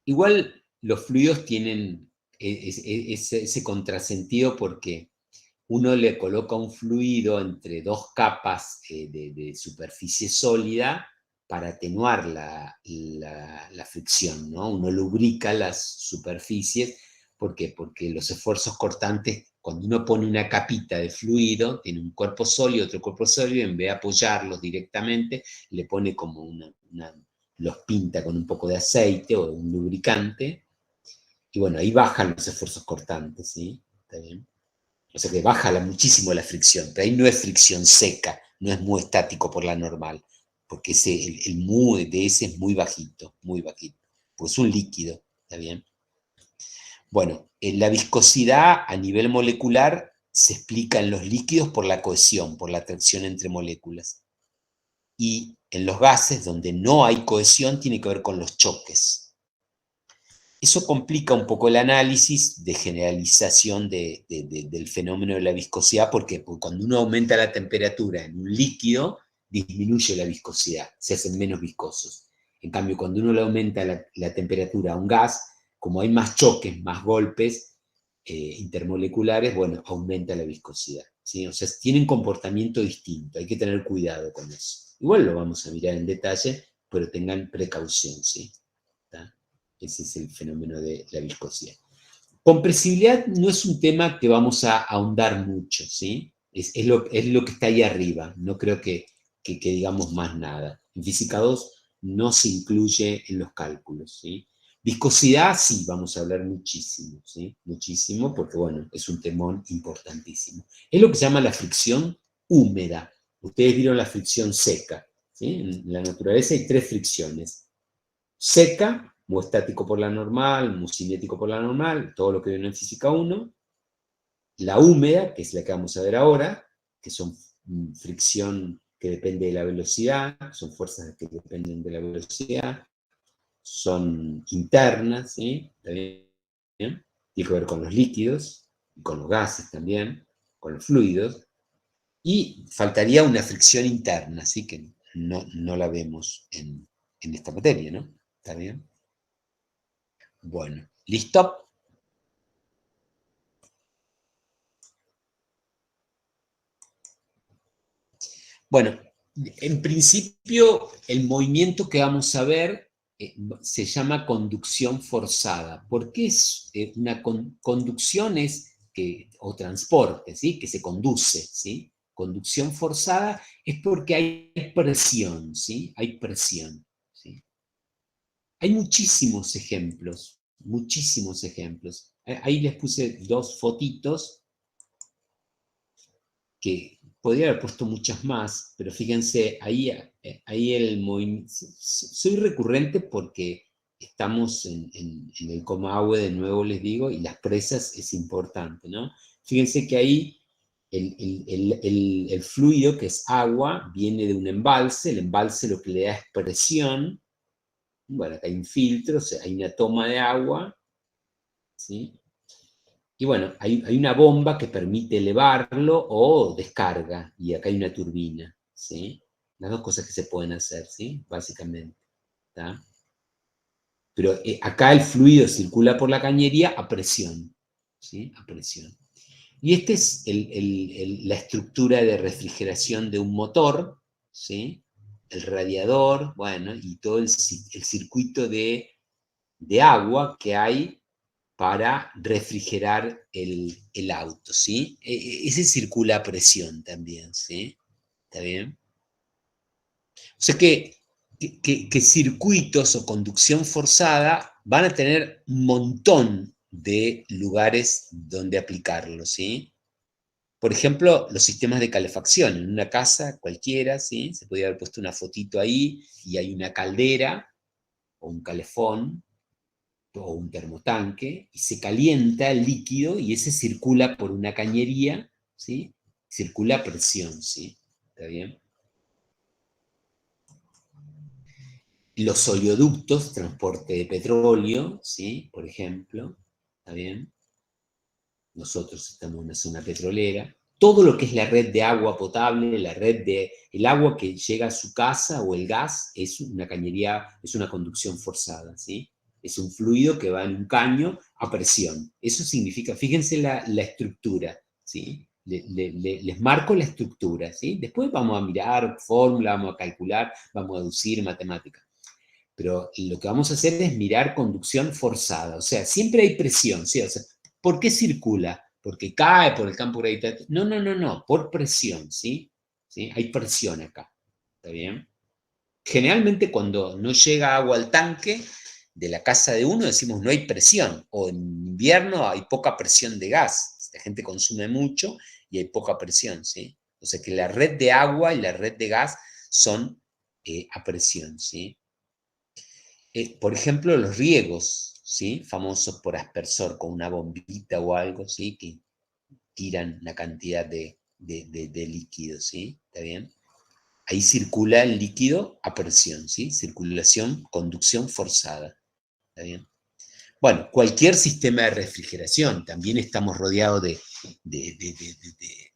Igual los fluidos tienen ese contrasentido porque uno le coloca un fluido entre dos capas de superficie sólida para atenuar la fricción, ¿no? Uno lubrica las superficies. ¿Por qué? Porque los esfuerzos cortantes, cuando uno pone una capita de fluido, tiene un cuerpo sólido, otro cuerpo sólido, en vez de apoyarlos directamente, le pone como los pinta con un poco de aceite o un lubricante, y bueno, ahí bajan los esfuerzos cortantes, ¿sí? ¿Está bien? O sea que baja muchísimo la fricción, pero ahí no es fricción seca, no es mu estático por la normal, porque el mu de ese es muy bajito, pues es un líquido, ¿está bien? Bueno, la viscosidad a nivel molecular se explica en los líquidos por la cohesión, por la atracción entre moléculas. Y en los gases, donde no hay cohesión, tiene que ver con los choques. Eso complica un poco el análisis de generalización del fenómeno de la viscosidad, porque cuando uno aumenta la temperatura en un líquido, disminuye la viscosidad, se hacen menos viscosos. En cambio, cuando uno le aumenta la temperatura a un gas, como hay más choques, más golpes intermoleculares, bueno, aumenta la viscosidad, ¿sí? O sea, tienen comportamiento distinto, hay que tener cuidado con eso. Igual lo vamos a mirar en detalle, pero tengan precaución, ¿sí? ¿Está? Ese es el fenómeno de la viscosidad. Compresibilidad no es un tema que vamos a ahondar mucho, ¿sí? Es lo que está ahí arriba, no creo que digamos más nada. En física 2 no se incluye en los cálculos, ¿sí? Viscosidad sí, vamos a hablar muchísimo, ¿sí? Muchísimo, porque bueno, es un temón importantísimo. Es lo que se llama la fricción húmeda. Ustedes vieron la fricción seca, ¿sí? En la naturaleza hay 3 fricciones. Seca, mu estático por la normal, mu cinético por la normal, todo lo que viene en física 1. La húmeda, que es la que vamos a ver ahora, que son fricción que depende de la velocidad, son fuerzas que dependen de la velocidad, son internas, ¿sí? ¿Está bien? Tiene que ver con los líquidos, con los gases también, con los fluidos, y faltaría una fricción interna, ¿sí? Que no la vemos en esta materia, ¿no? ¿Está bien? Bueno, ¿listo? Bueno, en principio el movimiento que vamos a ver se llama conducción forzada. ¿Por qué es una conducción o transporte, ¿sí? Que se conduce, ¿sí? Conducción forzada es porque hay presión, ¿sí? Hay presión, ¿sí? Hay muchísimos ejemplos, muchísimos ejemplos. Ahí les puse 2 fotitos que podría haber puesto muchas más, pero fíjense, ahí el movimiento, soy recurrente porque estamos en el Comahue, de nuevo les digo, y las presas es importante, ¿no? Fíjense que ahí el fluido, que es agua, viene de un embalse, el embalse lo que le da es presión, bueno, acá hay un filtro, o sea, hay una toma de agua, ¿sí? Y bueno, hay una bomba que permite elevarlo o descarga, y acá hay una turbina, ¿sí? Las 2 cosas que se pueden hacer, ¿sí? Básicamente, ¿tá? Pero acá el fluido circula por la cañería a presión, ¿sí? A presión. Y esta es la estructura de refrigeración de un motor, ¿sí? El radiador, bueno, y todo el circuito de agua que hay para refrigerar el auto, ¿sí? Ese circula a presión también, ¿sí? ¿Está bien? O sea que circuitos o conducción forzada van a tener un montón de lugares donde aplicarlo, ¿sí? Por ejemplo, los sistemas de calefacción. En una casa cualquiera, ¿sí? Se podría haber puesto una fotito ahí y hay una caldera o un calefón o un termotanque, y se calienta el líquido y ese circula por una cañería, ¿sí? Circula a presión, ¿sí? ¿Está bien? los oleoductos, transporte de petróleo, ¿sí? Por ejemplo, ¿está bien? Nosotros estamos en una zona petrolera. Todo lo que es la red de agua potable, la red de el agua que llega a su casa o el gas, es una cañería, es una conducción forzada, ¿sí? Es un fluido que va en un caño a presión. Eso significa, fíjense la estructura, ¿sí? Les marco la estructura, ¿sí? Después vamos a mirar fórmula, vamos a calcular, vamos a deducir matemática. Pero lo que vamos a hacer es mirar conducción forzada, o sea, siempre hay presión, ¿sí? O sea, ¿por qué circula? Porque cae por el campo gravitatorio. No, no, no, no, por presión, ¿sí? ¿Sí? Hay presión acá, ¿está bien? Generalmente cuando no llega agua al tanque de la casa de uno decimos no hay presión, o en invierno hay poca presión de gas, la gente consume mucho y hay poca presión, ¿sí? O sea que la red de agua y la red de gas son a presión, ¿sí? Por ejemplo, los riegos, ¿sí? Famosos por aspersor con una bombita o algo, ¿sí? Que tiran una cantidad de líquido, ¿sí? ¿Está bien? Ahí circula el líquido a presión, ¿sí? Circulación, conducción forzada, ¿está bien? Bueno, cualquier sistema de refrigeración, también estamos rodeados de, de, de, de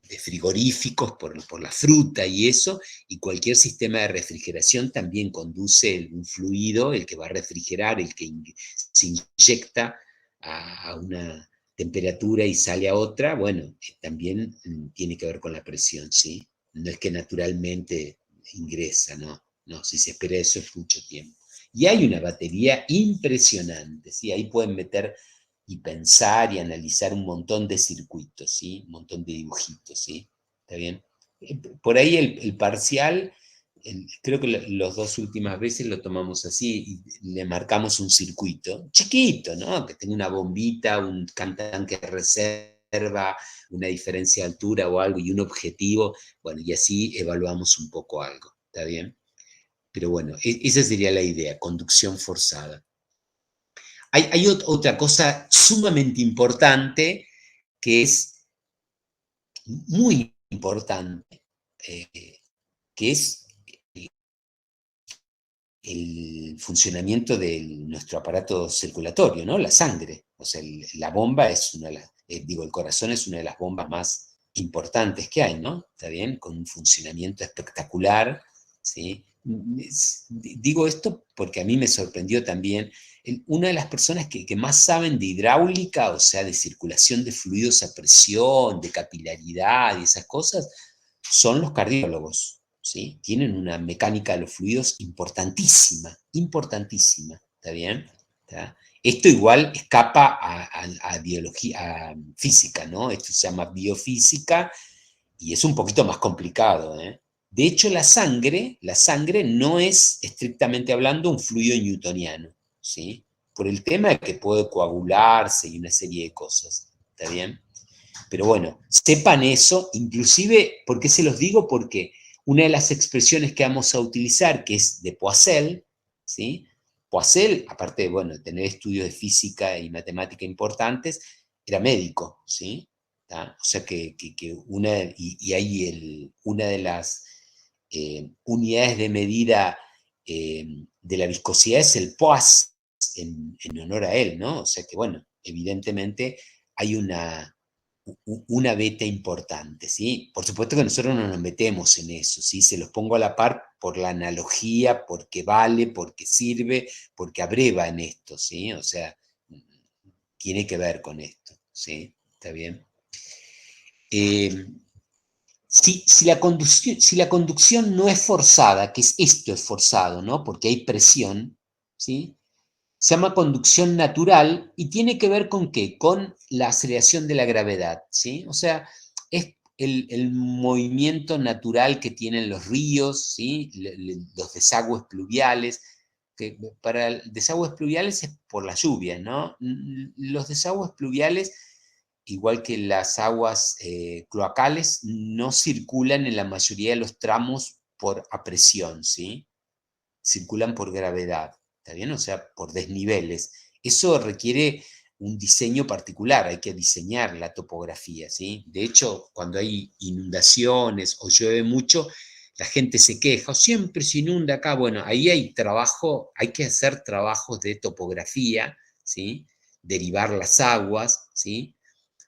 de frigoríficos por la fruta y eso, y cualquier sistema de refrigeración también conduce un fluido, el que va a refrigerar, el que se inyecta a una temperatura y sale a otra, bueno, también tiene que ver con la presión, ¿sí? No es que naturalmente ingresa, ¿no? No, si se espera eso es mucho tiempo. Y hay una batería impresionante, ¿sí? Ahí pueden meter y pensar y analizar un montón de circuitos, ¿sí? Un montón de dibujitos, ¿sí? ¿Está bien? Por ahí el parcial, creo que las dos últimas veces lo tomamos así y le marcamos un circuito chiquito, ¿no? Que tenga una bombita, un tanque de reserva, una diferencia de altura o algo y un objetivo, bueno, y así evaluamos un poco algo, ¿está bien? Pero bueno, esa sería la idea, conducción forzada. Hay otra cosa sumamente importante que es muy importante, que es el funcionamiento de nuestro aparato circulatorio, ¿no? La sangre. O sea, la bomba es una de las, digo, el corazón es una de las bombas más importantes que hay, ¿no? ¿Está bien? Con un funcionamiento espectacular, ¿sí? Digo esto porque a mí me sorprendió también, una de las personas que más saben de hidráulica, o sea, de circulación de fluidos a presión, de capilaridad y esas cosas, son los cardiólogos, ¿sí? Tienen una mecánica de los fluidos importantísima, importantísima, ¿está bien? ¿Está? Esto igual escapa a biología, a física, ¿no? Esto se llama biofísica y es un poquito más complicado, ¿eh? De hecho, la sangre no es, estrictamente hablando, un fluido newtoniano, ¿sí? Por el tema de que puede coagularse y una serie de cosas, ¿está bien? Pero bueno, sepan eso, inclusive, ¿por qué se los digo? Porque una de las expresiones que vamos a utilizar, que es de Poiseuille, ¿sí? Poiseuille, aparte de, bueno, tener estudios de física y matemática importantes, era médico, ¿sí? ¿Tá? O sea que una, y hay una de las unidades de medida de la viscosidad es el poids, en honor a él, ¿no? O sea que, bueno, evidentemente hay una beta importante, ¿sí? Por supuesto que nosotros no nos metemos en eso, ¿sí? Se los pongo a la par por la analogía, porque vale, porque sirve, porque abreva en esto, ¿sí? O sea, tiene que ver con esto, ¿sí? ¿Está bien? Eh, si la conducción no es forzada, que esto es forzado, ¿no? Porque hay presión, ¿sí? Se llama conducción natural y tiene que ver con qué? Con la aceleración de la gravedad, ¿sí? O sea, es el movimiento natural que tienen los ríos, ¿sí? Los desagües pluviales, que para desagües pluviales es por las lluvias, ¿no? Los desagües pluviales, igual que las aguas cloacales, no circulan en la mayoría de los tramos por a presión, ¿sí? Circulan por gravedad, ¿está bien? O sea, por desniveles. Eso requiere un diseño particular, hay que diseñar la topografía, ¿sí? De hecho, cuando hay inundaciones o llueve mucho, la gente se queja, o siempre se inunda acá. Bueno, ahí hay trabajo, hay que hacer trabajos de topografía, ¿sí? Derivar las aguas, ¿sí?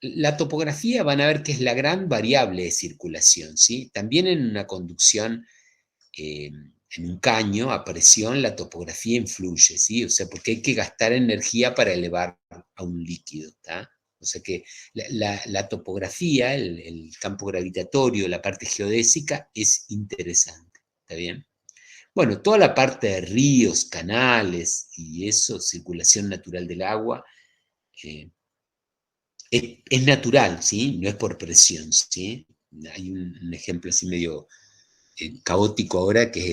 La topografía van a ver que es la gran variable de circulación, ¿sí? También en una conducción, en un caño a presión, la topografía influye, ¿sí? O sea, porque hay que gastar energía para elevar a un líquido, ¿tá? O sea que la topografía, el campo gravitatorio, la parte geodésica es interesante, ¿está bien? Bueno, toda la parte de ríos, canales y eso, circulación natural del agua, eh, es natural, ¿sí? No es por presión, ¿sí? Hay un ejemplo así medio caótico ahora, que es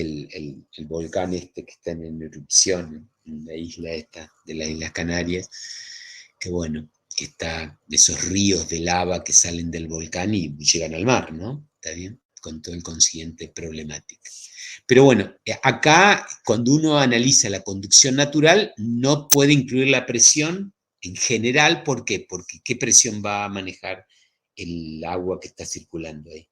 el volcán este que está en erupción en la isla esta, de las Islas Canarias, que bueno, que está de esos ríos de lava que salen del volcán y llegan al mar, ¿no? ¿Está bien? Con todo el consiguiente problemática. Pero bueno, acá cuando uno analiza la conducción natural, no puede incluir la presión en general. ¿Por qué? Porque ¿qué presión va a manejar el agua que está circulando ahí?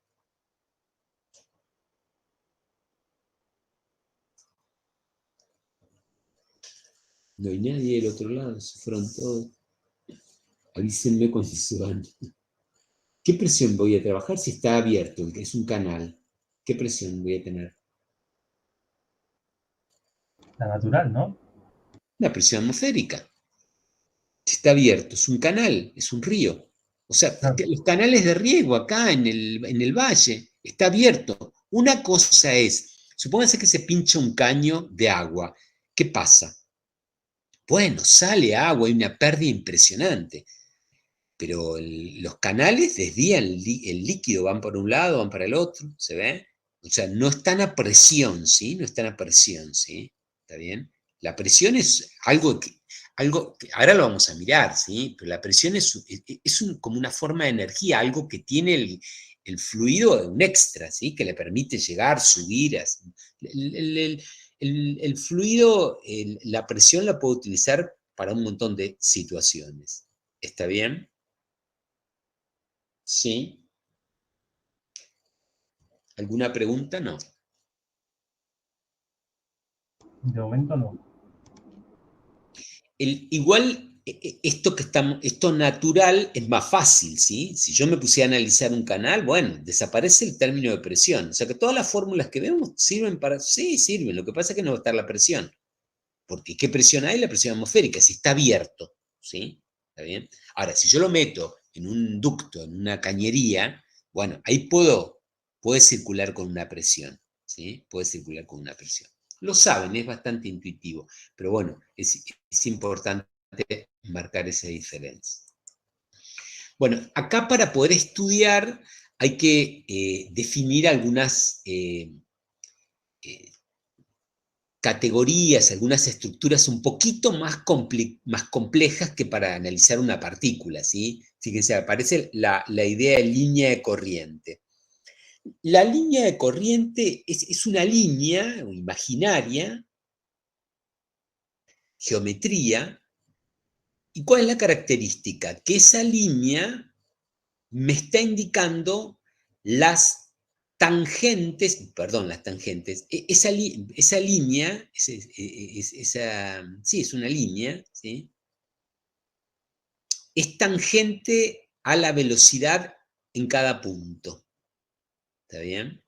No hay nadie del otro lado, se fueron todos. Avísenme cuando se van. ¿Qué presión voy a trabajar si está abierto? Es un canal. ¿Qué presión voy a tener? La natural, ¿no? La presión atmosférica. Si está abierto, es un canal, es un río. O sea, Claro. los canales de riego acá en el valle, está abierto. Una cosa es, supóngase que se pincha un caño de agua. ¿Qué pasa? Bueno, sale agua, hay una pérdida impresionante. Pero los canales desvían el líquido, van para un lado, van para el otro, ¿se ve? O sea, no están a presión, ¿sí? No están a presión, ¿sí? ¿Está bien? La presión es algo que ahora lo vamos a mirar, ¿sí? Pero la presión es como una forma de energía, algo que tiene el fluido de un extra, ¿sí? Que le permite llegar, subir. El fluido, la presión la puedo utilizar para un montón de situaciones. ¿Está bien? Sí. ¿Alguna pregunta? No. De momento no. Igual, esto que estamos, esto natural es más fácil, ¿sí? Si yo me pusiera a analizar un canal, bueno, desaparece el término de presión. O sea que todas las fórmulas que vemos sirven para, sí, sirven. Lo que pasa es que no va a estar la presión. Porque ¿qué presión hay? La presión atmosférica, si está abierto, ¿sí? ¿Está bien? Ahora, si yo lo meto en un ducto, en una cañería, bueno, ahí puede circular con una presión, ¿sí? Puede circular con una presión. Lo saben, es bastante intuitivo, pero bueno, es importante marcar esa diferencia. Bueno, acá para poder estudiar hay que definir algunas categorías, algunas estructuras un poquito más complejas que para analizar una partícula, ¿sí? Fíjense, aparece la idea de línea de corriente. La línea de corriente es una línea imaginaria, geometría. ¿Y cuál es la característica? Que esa línea me está indicando las tangentes, perdón, las tangentes, esa línea, sí, es una línea, ¿sí? Es tangente a la velocidad en cada punto. ¿Está bien?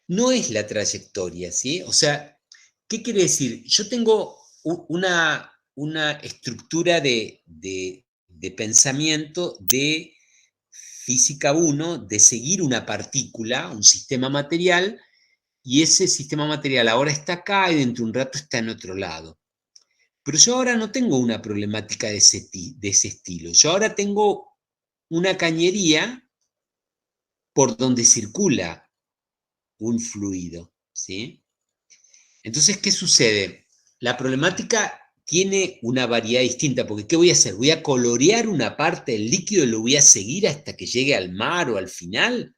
No es la trayectoria, ¿sí? O sea, ¿qué quiere decir? Yo tengo una estructura de pensamiento de física 1, de seguir una partícula, un sistema material, y ese sistema material ahora está acá y dentro de un rato está en otro lado. Pero yo ahora no tengo una problemática de ese estilo. Yo ahora tengo una cañería por donde circula un fluido, ¿sí? Entonces, ¿qué sucede? La problemática tiene una variedad distinta, porque ¿qué voy a hacer? ¿Voy a colorear una parte del líquido y lo voy a seguir hasta que llegue al mar o al final?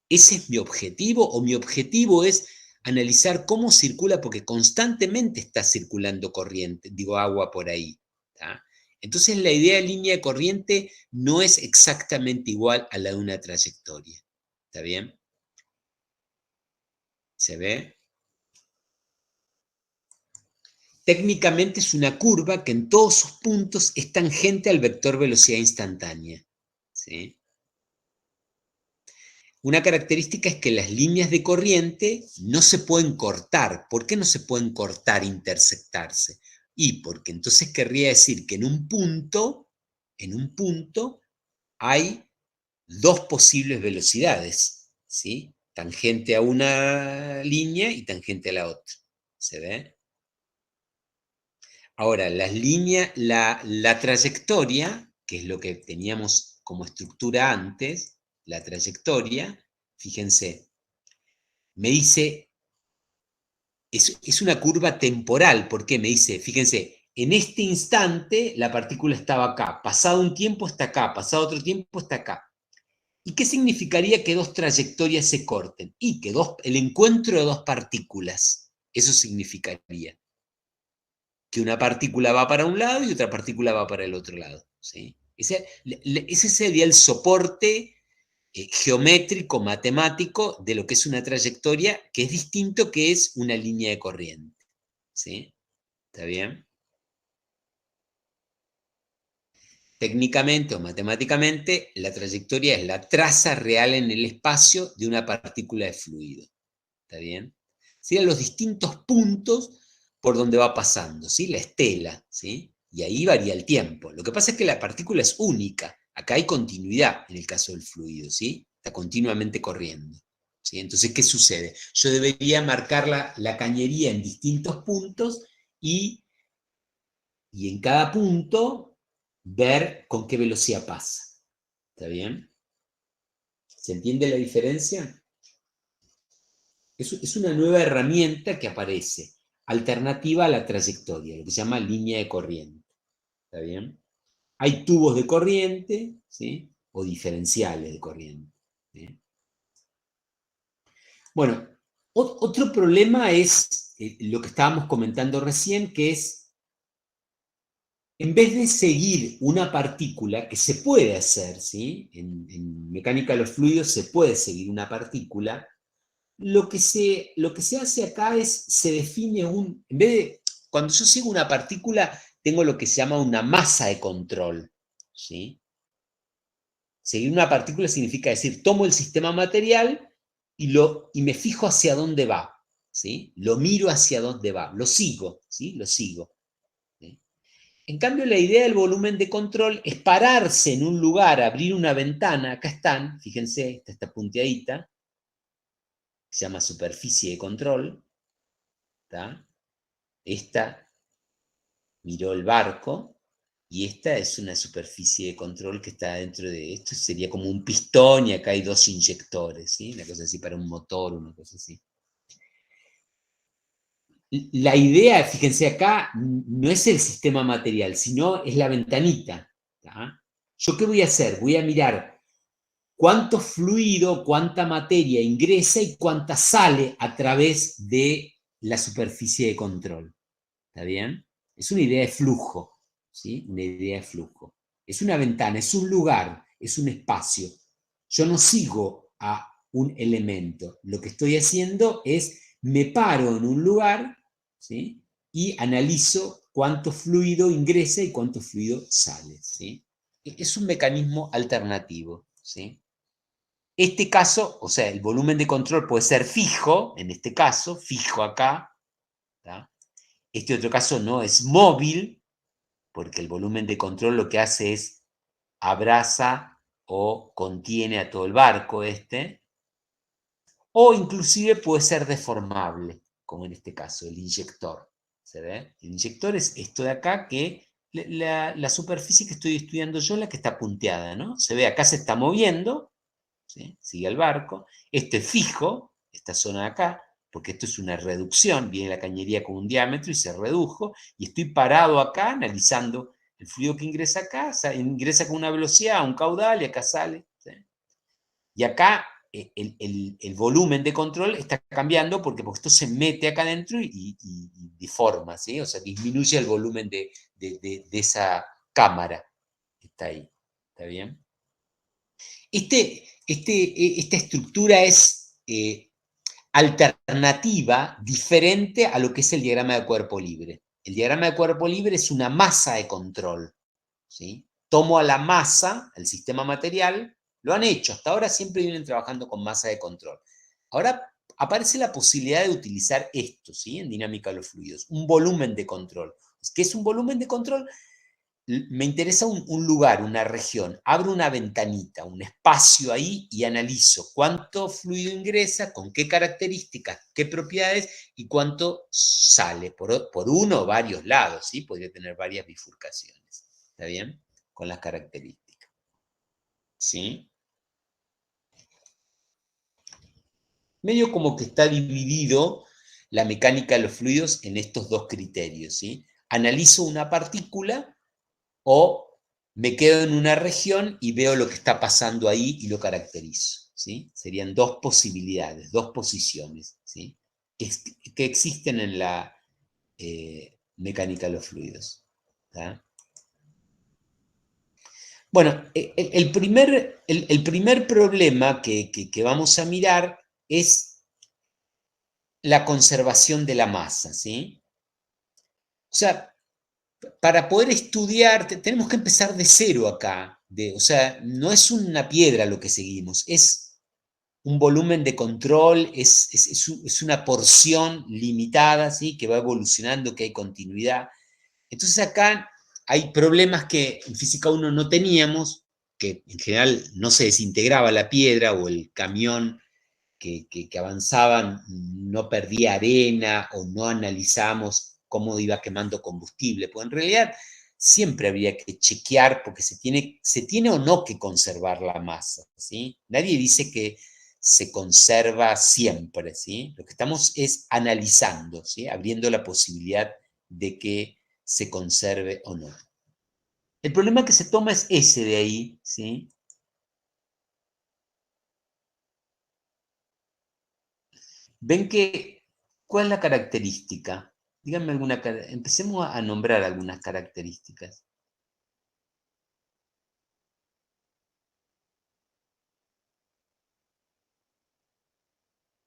¿Ese es mi objetivo? ¿O mi objetivo es analizar cómo circula? Porque constantemente está circulando corriente, digo, agua por ahí. ¿Tá? Entonces la idea de línea de corriente no es exactamente igual a la de una trayectoria. ¿Está bien? ¿Se ve? Técnicamente es una curva que en todos sus puntos es tangente al vector velocidad instantánea. ¿Sí? Una característica es que las líneas de corriente no se pueden cortar. ¿Por qué no se pueden cortar, intersectarse? Y porque entonces querría decir que en un punto hay dos posibles velocidades, ¿sí? Tangente a una línea y tangente a la otra. ¿Se ve? Ahora, la trayectoria, que es lo que teníamos como estructura antes, la trayectoria, fíjense, me dice, es una curva temporal, ¿por qué? Me dice, fíjense, en este instante la partícula estaba acá, pasado un tiempo está acá, pasado otro tiempo está acá. ¿Y qué significaría que dos trayectorias se corten? Y que el encuentro de dos partículas, eso significaría que una partícula va para un lado y otra partícula va para el otro lado. ¿Sí? Ese sería el soporte geométrico, matemático, de lo que es una trayectoria, que es distinto que es una línea de corriente. ¿Sí? ¿Está bien? Técnicamente o matemáticamente, la trayectoria es la traza real en el espacio de una partícula de fluido. ¿Está bien? Serían los distintos puntos por donde va pasando, ¿sí? La estela, ¿sí? Y ahí varía el tiempo. Lo que pasa es que la partícula es única. Acá hay continuidad en el caso del fluido, ¿sí? Está continuamente corriendo. ¿Sí? Entonces, ¿qué sucede? Yo debería marcar la cañería en distintos puntos y en cada punto ver con qué velocidad pasa. ¿Está bien? ¿Se entiende la diferencia? Es una nueva herramienta que aparece, alternativa a la trayectoria, lo que se llama línea de corriente. ¿Está bien? Hay tubos de corriente, ¿sí? O diferenciales de corriente. ¿Sí? Bueno, otro problema es lo que estábamos comentando recién, que es, en vez de seguir una partícula, que se puede hacer, ¿sí? En mecánica de los fluidos se puede seguir una partícula. Lo que se hace acá es, se define en vez de, cuando yo sigo una partícula, tengo lo que se llama una masa de control, ¿sí? Seguir una partícula significa decir, tomo el sistema material y me fijo hacia dónde va, ¿sí? Lo miro hacia dónde va, lo sigo, ¿sí? Lo sigo. ¿Sí? En cambio, la idea del volumen de control es pararse en un lugar, abrir una ventana, acá están, fíjense, esta punteadita, se llama superficie de control, ¿está? Esta miró el barco y esta es una superficie de control que está dentro de esto. Sería como un pistón y acá hay dos inyectores, ¿sí? Una cosa así para un motor, una cosa así. La idea, fíjense acá, no es el sistema material, sino es la ventanita. ¿Tá? ¿Yo qué voy a hacer? Voy a mirar cuánto fluido, cuánta materia ingresa y cuánta sale a través de la superficie de control. ¿Está bien? Es una idea de flujo, ¿sí? Una idea de flujo. Es una ventana, es un lugar, es un espacio. Yo no sigo a un elemento. Lo que estoy haciendo es, me paro en un lugar, ¿sí? Y analizo cuánto fluido ingresa y cuánto fluido sale, ¿sí? Es un mecanismo alternativo, ¿sí? Este caso, o sea, el volumen de control puede ser fijo, en este caso, fijo acá, ¿tá? Este otro caso no es móvil, porque el volumen de control lo que hace es abraza o contiene a todo el barco o inclusive puede ser deformable, como en este caso, el inyector. ¿Se ve? El inyector es esto de acá, que la superficie que estoy estudiando yo, la que está punteada, ¿no? Se ve, acá se está moviendo, ¿sí? Sigue el barco, este es fijo, esta zona de acá, porque esto es una reducción, viene la cañería con un diámetro y se redujo, y estoy parado acá analizando el fluido que ingresa acá, ingresa con una velocidad, un caudal, y acá sale. ¿Sí? Y acá el volumen de control está cambiando porque esto se mete acá adentro y deforma, ¿sí? O sea, disminuye el volumen de esa cámara que está ahí. ¿Está bien? Esta estructura es alternativa diferente a lo que es el diagrama de cuerpo libre. El diagrama de cuerpo libre es una masa de control, ¿sí? Tomo a la masa, el sistema material, lo han hecho, hasta ahora siempre vienen trabajando con masa de control. Ahora aparece la posibilidad de utilizar esto, ¿sí? En dinámica de los fluidos, un volumen de control. ¿Qué es un volumen de control? Me interesa un lugar, una región, abro una ventanita, un espacio ahí y analizo cuánto fluido ingresa, con qué características, qué propiedades y cuánto sale por uno o varios lados, ¿sí? Podría tener varias bifurcaciones, ¿está bien? Con las características, ¿sí? Medio como que está dividido la mecánica de los fluidos en estos dos criterios, ¿sí? Analizo una partícula o me quedo en una región y veo lo que está pasando ahí y lo caracterizo, ¿sí? Serían dos posibilidades, dos posiciones, ¿sí? Que existen en la mecánica de los fluidos, ¿tá? Bueno, el primer problema que vamos a mirar es la conservación de la masa, ¿sí? O sea, para poder estudiar, tenemos que empezar de cero acá. O sea, no es una piedra lo que seguimos, es un volumen de control, es una porción limitada, ¿sí? Que va evolucionando, que hay continuidad. Entonces acá hay problemas que en física 1 no teníamos, que en general no se desintegraba la piedra o el camión que avanzaban no perdía arena o no analizamos cómo iba quemando combustible, pues en realidad siempre habría que chequear porque se tiene o no que conservar la masa, ¿sí? Nadie dice que se conserva siempre, ¿sí? Lo que estamos es analizando, ¿sí? Abriendo la posibilidad de que se conserve o no. El problema que se toma es ese de ahí, ¿sí? Ven que, ¿cuál es la característica? Díganme alguna, empecemos a nombrar algunas características.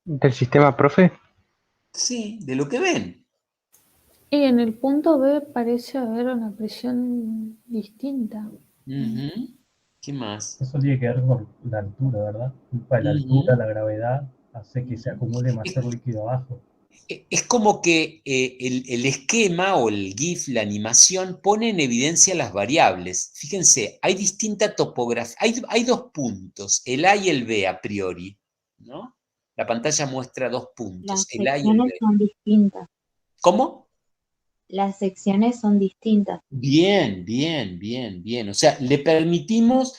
¿Del sistema, profe? Sí, de lo que ven. Y en el punto B parece haber una presión distinta. Ujú. ¿Qué más? Eso tiene que ver con la altura, ¿verdad? Culpa de la altura, Ujú. la gravedad, hace que se acumule Es, mayor líquido abajo. es como que el esquema o el GIF, la animación, pone en evidencia las variables. Fíjense, hay distinta topografía, hay dos puntos, el A y el B a priori, ¿no? La pantalla muestra dos puntos, Las el A y el secciones B. son distintas. ¿Cómo? Las secciones son distintas. Bien, bien, bien, bien. O sea, le permitimos,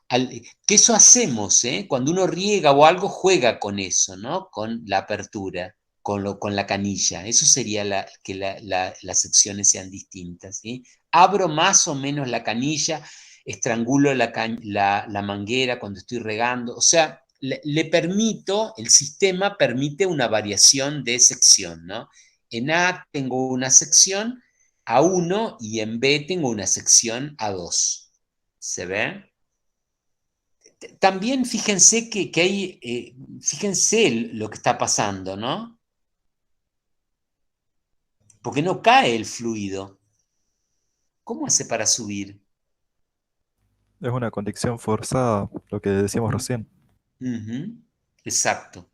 que eso hacemos, ¿eh? Cuando uno riega o algo, juega con eso, ¿no? Con la apertura, con la canilla. Eso sería que las secciones sean distintas, ¿sí? Abro más o menos la canilla, estrangulo la manguera cuando estoy regando. O sea, le permito, el sistema permite una variación de sección, ¿no? En A tengo una sección A1 y en B tengo una sección A2. ¿Se ve? También fíjense que hay, fíjense lo que está pasando, ¿no? Porque no cae el fluido. ¿Cómo hace para subir? Es una condición forzada, lo que decíamos recién. Ujú. Exacto.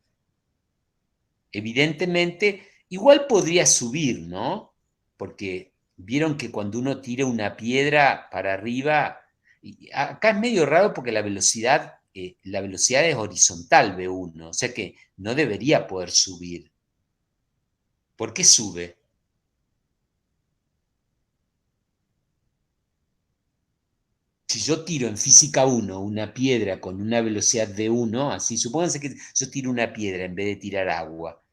Evidentemente, igual podría subir, ¿no? Porque vieron que cuando uno tira una piedra para arriba, y acá es medio raro porque la velocidad es horizontal V1, o sea que no debería poder subir. ¿Por qué sube? Si yo tiro en física 1 una piedra con una velocidad V1, así, supónganse que yo tiro una piedra en vez de tirar agua.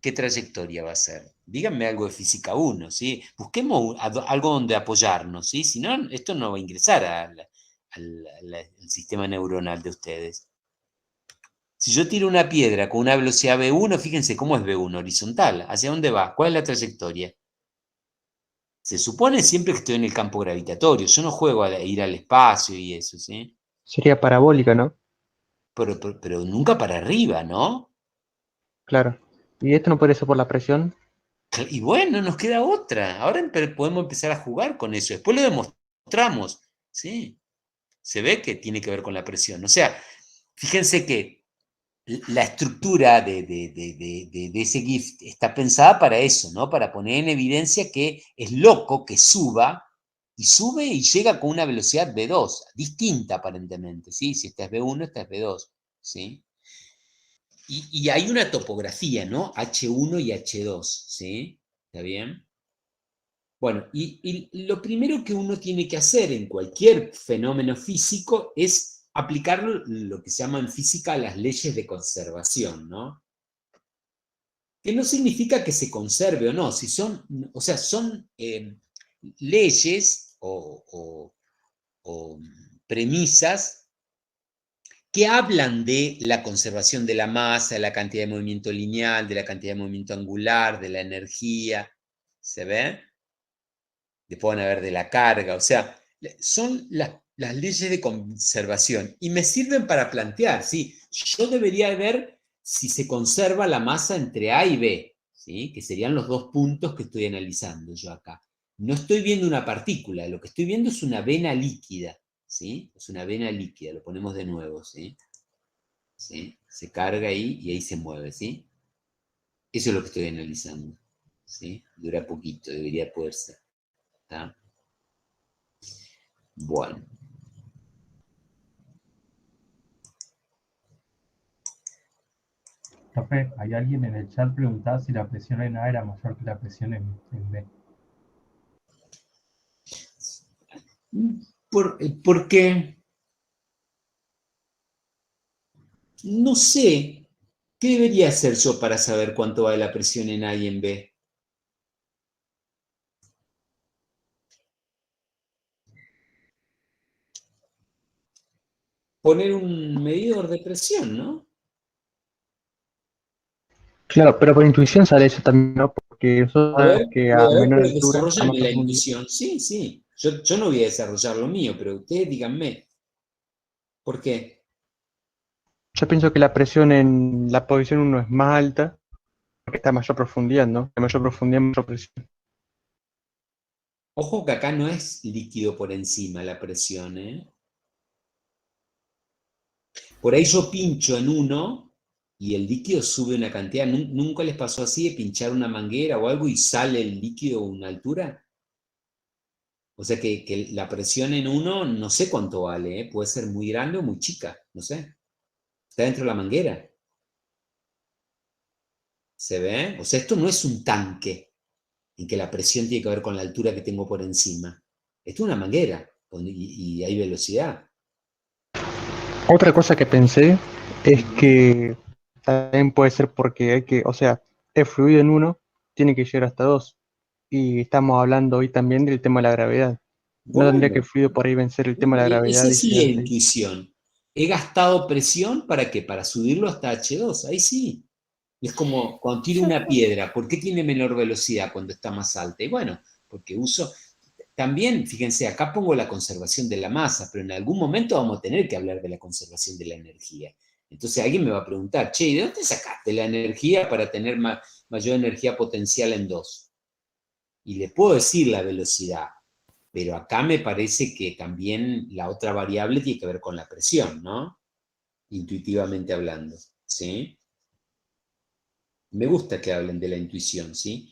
¿Qué trayectoria va a ser? Díganme algo de física 1, ¿sí? Busquemos algo donde apoyarnos, ¿sí? Si no, esto no va a ingresar al sistema neuronal de ustedes. Si yo tiro una piedra con una velocidad V1, fíjense cómo es V1, horizontal. ¿Hacia dónde va? ¿Cuál es la trayectoria? Se supone siempre que estoy en el campo gravitatorio. Yo no juego a ir al espacio y eso, ¿sí? Sería parabólica, ¿no? Pero nunca para arriba, ¿no? Claro. ¿Y esto no puede ser por la presión? Y bueno, nos queda otra. Ahora podemos empezar a jugar con eso. Después lo demostramos, ¿sí? Se ve que tiene que ver con la presión. O sea, fíjense que la estructura de ese GIF está pensada para eso, ¿no? Para poner en evidencia que es loco que suba, y sube y llega con una velocidad V2, distinta aparentemente, ¿sí? Si esta es V1, esta es V2, ¿sí? Y hay una topografía, ¿no? H1 y H2, ¿sí? ¿Está bien? Bueno, y lo primero que uno tiene que hacer en cualquier fenómeno físico es aplicar lo que se llama en física las leyes de conservación, ¿no? Que no significa que se conserve o no, si son, o sea, son leyes o premisas que hablan de la conservación de la masa, de la cantidad de movimiento lineal, de la cantidad de movimiento angular, de la energía, ¿se ve? Después van a ver de la carga, o sea, son las leyes de conservación y me sirven para plantear, ¿sí? Yo debería ver si se conserva la masa entre A y B, ¿sí? Que serían los dos puntos que estoy analizando yo acá. No estoy viendo una partícula, lo que estoy viendo es una vena líquida, ¿sí? Es una vena líquida, lo ponemos de nuevo, ¿sí? ¿Sí? Se carga ahí y ahí se mueve, ¿sí? Eso es lo que estoy analizando, ¿sí? Dura poquito, debería poder ser, ¿está? Bueno. Profe, hay alguien en el chat preguntaba si la presión en A era mayor que la presión en B. Porque no sé qué debería hacer yo para saber cuánto va la presión en A y en B. Poner un medidor de presión, ¿no? Claro, pero por intuición sale eso también, ¿no? Porque nosotros A ver, sabemos que a menor pero altura está más desarrollame la profundo. intuición. Sí, sí. Yo no voy a desarrollar lo mío, pero ustedes díganme. ¿Por qué? Yo pienso que la presión en la posición 1 es más alta porque está a mayor profundidad, ¿no? A mayor profundidad, mayor presión. Ojo que acá no es líquido por encima la presión, ¿eh? Por ahí yo pincho en uno y el líquido sube una cantidad. ¿Nunca les pasó así de pinchar una manguera o algo y sale el líquido a una altura? O sea que la presión en uno no sé cuánto vale, ¿eh? Puede ser muy grande o muy chica, no sé. Está dentro de la manguera. ¿Se ve? O sea, esto no es un tanque en que la presión tiene que ver con la altura que tengo por encima. Esto es una manguera y hay velocidad. Otra cosa que pensé es que también puede ser porque hay que, o sea, el fluido en 1 tiene que llegar hasta 2. Y estamos hablando hoy también del tema de la gravedad. No tendría que el Bueno, fluido por ahí vencer el tema de la gravedad esa y sí llegar es hasta ahí. intuición. He gastado presión ¿para qué? Para subirlo hasta H2. Ahí sí. Es como cuando tiro Yo, una piedra, ¿por qué tiene menor velocidad cuando está más alta? Y bueno, porque uso... También, fíjense, acá pongo la conservación de la masa, pero en algún momento vamos a tener que hablar de la conservación de la energía. Entonces alguien me va a preguntar, che, ¿y de dónde sacaste la energía para tener mayor energía potencial en 2? Y le puedo decir la velocidad, pero acá me parece que también la otra variable tiene que ver con la presión, ¿no? Intuitivamente hablando, ¿sí? Me gusta que hablen de la intuición, ¿sí?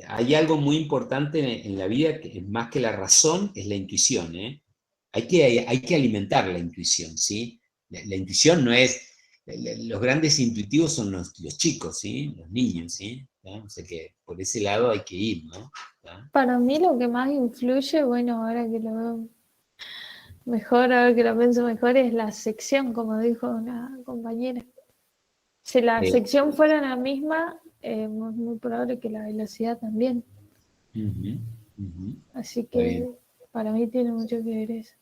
Hay algo muy importante en la vida, que más que la razón, es la intuición, ¿eh? Hay que alimentar la intuición, ¿sí? La intuición no es... Los grandes intuitivos son los chicos, ¿sí? Los niños, ¿sí? ¿no? O sea que por ese lado hay que ir, ¿no? ¿no? para mí lo que más influye, bueno, ahora que lo veo mejor, ahora que lo pienso mejor, es la sección, como dijo una compañera. Si la Eh, sección fuera la misma, es muy probable que la velocidad también. ujú, ujú, Así está bien. que para mí tiene mucho que ver eso.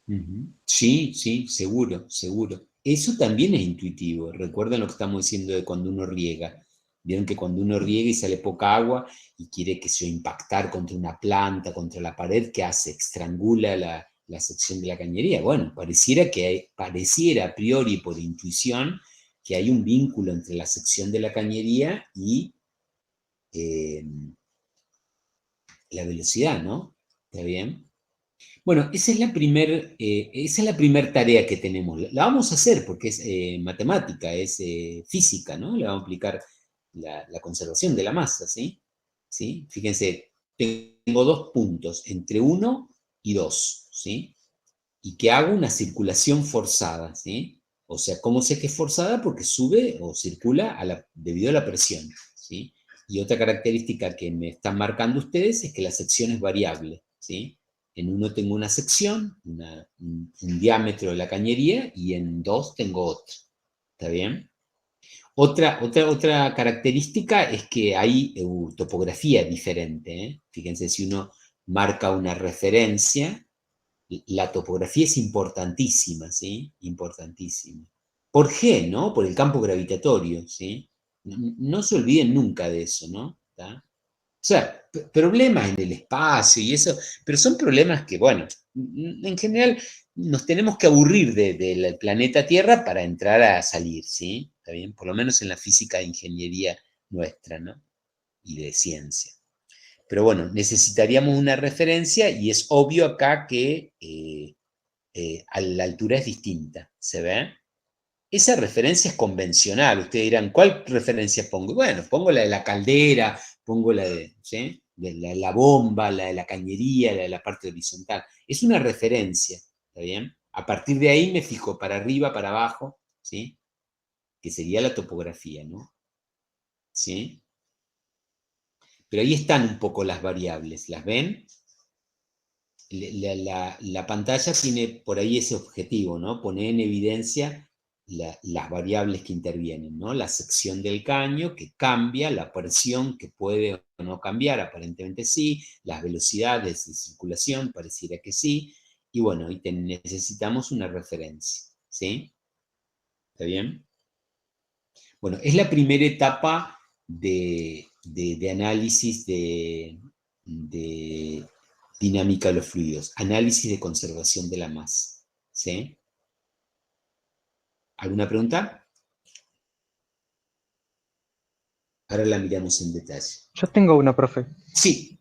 Ujú. Sí, sí, seguro, seguro. Eso también es intuitivo. Recuerden lo que estamos diciendo de cuando uno riega. Vieron que cuando uno riega y sale poca agua y quiere que se impactar contra una planta, contra la pared, ¿qué hace? Estrangula la sección de la cañería. Bueno, pareciera a priori por intuición que hay un vínculo entre la sección de la cañería y la velocidad, ¿no? ¿Está bien? Bueno, esa es la primer tarea que tenemos. La vamos a hacer porque es matemática, es física, ¿no? Le vamos a aplicar la conservación de la masa, ¿sí? ¿Sí? Fíjense, tengo dos puntos, entre 1 y 2, ¿sí? Y que hago una circulación forzada, ¿sí? O sea, ¿cómo sé que es forzada? Porque sube o circula debido a la presión, ¿sí? Y otra característica que me están marcando ustedes es que la sección es variable, ¿sí? En uno tengo una sección, un diámetro de la cañería, y en 2 tengo otra. ¿Está bien? Otra característica es que hay topografía diferente, ¿eh? Fíjense, si uno marca una referencia, la topografía es importantísima, ¿sí? Importantísima. ¿Por qué, no? Por el campo gravitatorio, ¿sí? No se olviden nunca de eso, ¿no? ¿Está? O sea, problemas en el espacio y eso, pero son problemas que, bueno, en general nos tenemos que aburrir del planeta Tierra para entrar a salir, ¿sí? ¿Está bien? Por lo menos en la física de ingeniería nuestra, ¿no? Y de ciencia. Pero bueno, necesitaríamos una referencia y es obvio acá que a la altura es distinta, ¿se ve? Esa referencia es convencional. Ustedes dirán, ¿cuál referencia pongo? Bueno, pongo la de la caldera, pongo la de, ¿sí? de la bomba, la de la cañería, la de la parte horizontal. Es una referencia, ¿está bien? A partir de ahí me fijo para arriba, para abajo, ¿sí? Que sería la topografía, ¿no? ¿Sí? Pero ahí están un poco las variables, ¿las ven? La pantalla tiene por ahí ese objetivo, ¿no? Poner en evidencia las variables que intervienen, ¿no? La sección del caño que cambia, la presión que puede o no cambiar, aparentemente sí, las velocidades de circulación, pareciera que sí, y bueno, y necesitamos una referencia, ¿sí? ¿Está bien? Bueno, es la primera etapa de análisis de dinámica de los fluidos, análisis de conservación de la masa, ¿sí? ¿Alguna pregunta? Ahora la miramos en detalle. Yo tengo una, profe. Sí.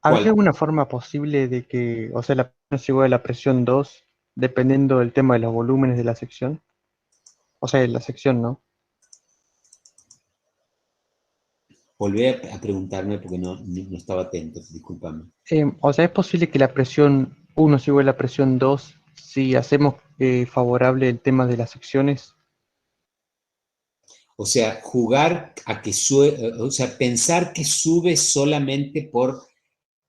¿Habría ¿Cuál? alguna forma posible de que, o sea, la presión sea igual a la presión 2, dependiendo del tema de los volúmenes de la sección? O sea, de la sección, ¿no? Volvé a preguntarme porque no estaba atento, discúlpame. O sea, ¿es posible que la presión 1 sea igual a la presión 2 si hacemos favorable el tema de las secciones? O sea, jugar a que sube, o sea, pensar que sube solamente por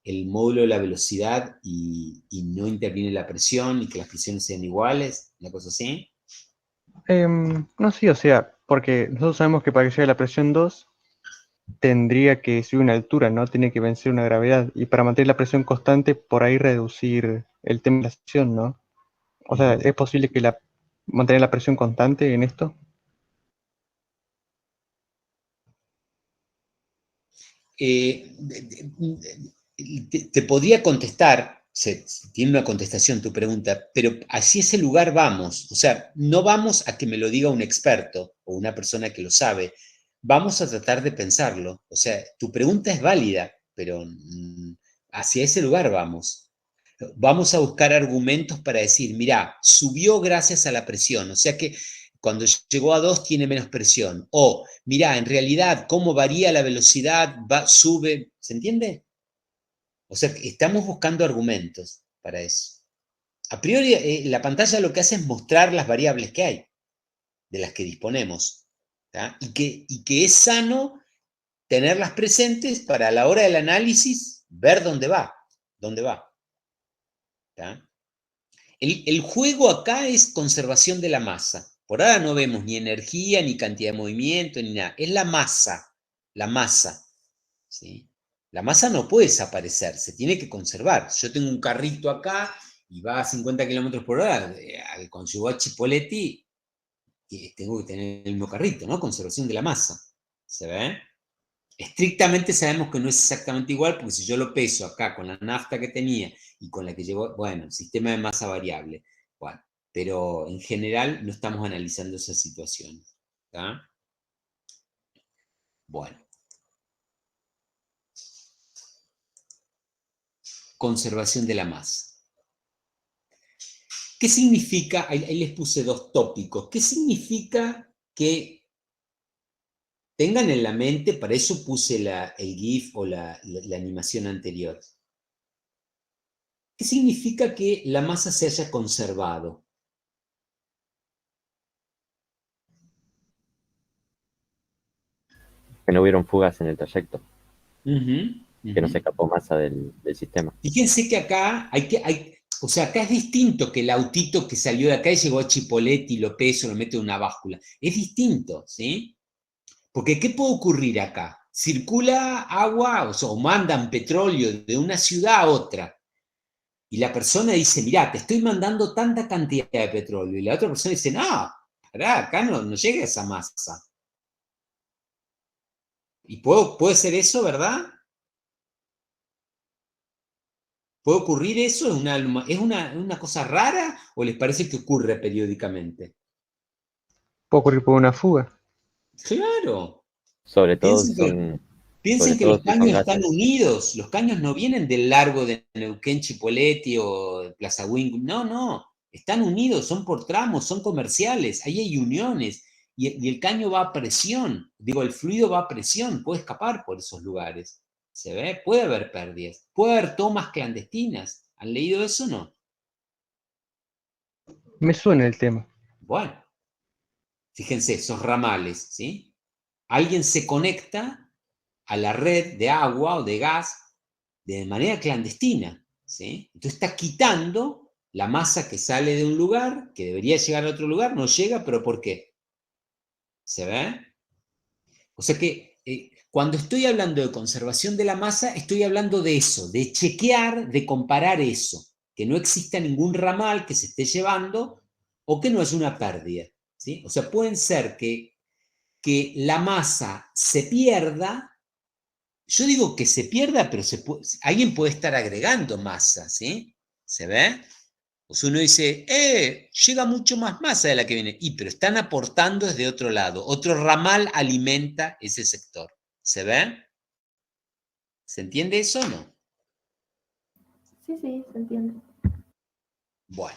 el módulo de la velocidad y no interviene la presión y que las presiones sean iguales, una cosa así. No, sí, o sea, porque nosotros sabemos que para que llegue a la presión 2 tendría que subir una altura, ¿no? Tiene que vencer una gravedad. Y para mantener la presión constante, por ahí reducir el tema de la sección, ¿no? O sea, ¿es posible que mantener la presión constante en esto? Te podría contestar, tiene una contestación tu pregunta, pero hacia ese lugar vamos. O sea, no vamos a que me lo diga un experto o una persona que lo sabe. Vamos a tratar de pensarlo. O sea, tu pregunta es válida, pero hacia ese lugar vamos. Vamos a buscar argumentos para decir, mira, subió gracias a la presión. O sea que cuando llegó a 2 tiene menos presión. O, mira, en realidad, cómo varía la velocidad, sube. ¿Se entiende? O sea, estamos buscando argumentos para eso. A priori, la pantalla lo que hace es mostrar las variables que hay, de las que disponemos. Y que es sano tenerlas presentes para a la hora del análisis ver dónde va. Dónde va. El juego acá es conservación de la masa. Por ahora no vemos ni energía, ni cantidad de movimiento, ni nada. Es la masa. La masa. ¿Sí? La masa no puede desaparecer, se tiene que conservar. Yo tengo un carrito acá y va a 50 kilómetros por hora. Cuando llegó a Chipolletti, tengo que tener el mismo carrito, ¿no? Conservación de la masa. ¿Se ve? Estrictamente sabemos que no es exactamente igual, porque si yo lo peso acá con la nafta que tenía y con la que llegó, bueno, sistema de masa variable. Bueno, pero en general no estamos analizando esas situaciones. ¿Está? Bueno. Conservación de la masa. ¿Qué significa? Ahí les puse dos tópicos. ¿Qué significa que tengan en la mente? Para eso puse el GIF o la animación anterior. ¿Qué significa que la masa se haya conservado? Que no hubieron fugas en el trayecto, Ujú, que no ujú. se escapó masa del sistema. Fíjense que acá o sea, acá es distinto que el autito que salió de acá y llegó a Chipolete y lo pesa, lo mete en una báscula. Es distinto, ¿sí? Porque ¿qué puede ocurrir acá? Circula agua, o mandan petróleo de una ciudad a otra. Y la persona dice, mirá, te estoy mandando tanta cantidad de petróleo. Y la otra persona dice, no, pará, acá no llega esa masa. Y puede ser eso, ¿verdad? ¿Puede ocurrir eso? ¿Es una cosa rara o les parece que ocurre periódicamente? Puede ocurrir por una fuga. Claro. Sobre todo Piensen que, sobre piensen que todo los si son caños están gases. unidos. Los caños no vienen del largo de Neuquén, Chipoleti o de Plaza Wing. No, no. Están unidos, son por tramos, son comerciales. Ahí hay uniones. Y el caño va a presión. Digo, el fluido va a presión. Puede escapar por esos lugares. ¿Se ve? Puede haber pérdidas. Puede haber tomas clandestinas. ¿Han leído eso o no? Me suena el tema. Bueno, fíjense, esos ramales, ¿sí? Alguien se conecta a la red de agua o de gas de manera clandestina, ¿sí? Entonces está quitando la masa que sale de un lugar, que debería llegar a otro lugar, no llega, pero ¿por qué? ¿Se ve? O sea que cuando estoy hablando de conservación de la masa, estoy hablando de eso, de chequear, de comparar eso, que no exista ningún ramal que se esté llevando o que no haya una pérdida, ¿sí? O sea, pueden ser que la masa se pierda. Yo digo que se pierda, pero alguien puede estar agregando masa, ¿sí? ¿Se ve? O sea, uno dice, llega mucho más masa de la que viene. Pero están aportando desde otro lado. Otro ramal alimenta ese sector. ¿Se ve? ¿Se entiende eso o no? Sí, sí, se entiende. Bueno.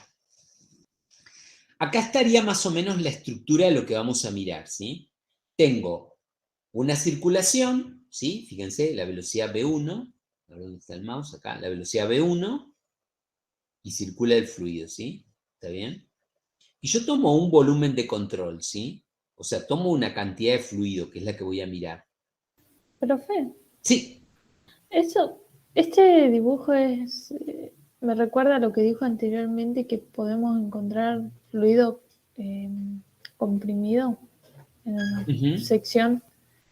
Acá estaría más o menos la estructura de lo que vamos a mirar, ¿sí? Tengo una circulación, ¿sí? Fíjense, la velocidad V1. A ver dónde está el mouse, acá. La velocidad V1. Y circula el fluido, ¿sí? ¿Está bien? Y yo tomo un volumen de control, ¿sí? O sea, tomo una cantidad de fluido, que es la que voy a mirar. Profe, Sí. este dibujo me recuerda a lo que dijo anteriormente, que podemos encontrar fluido comprimido en una Ujú, sección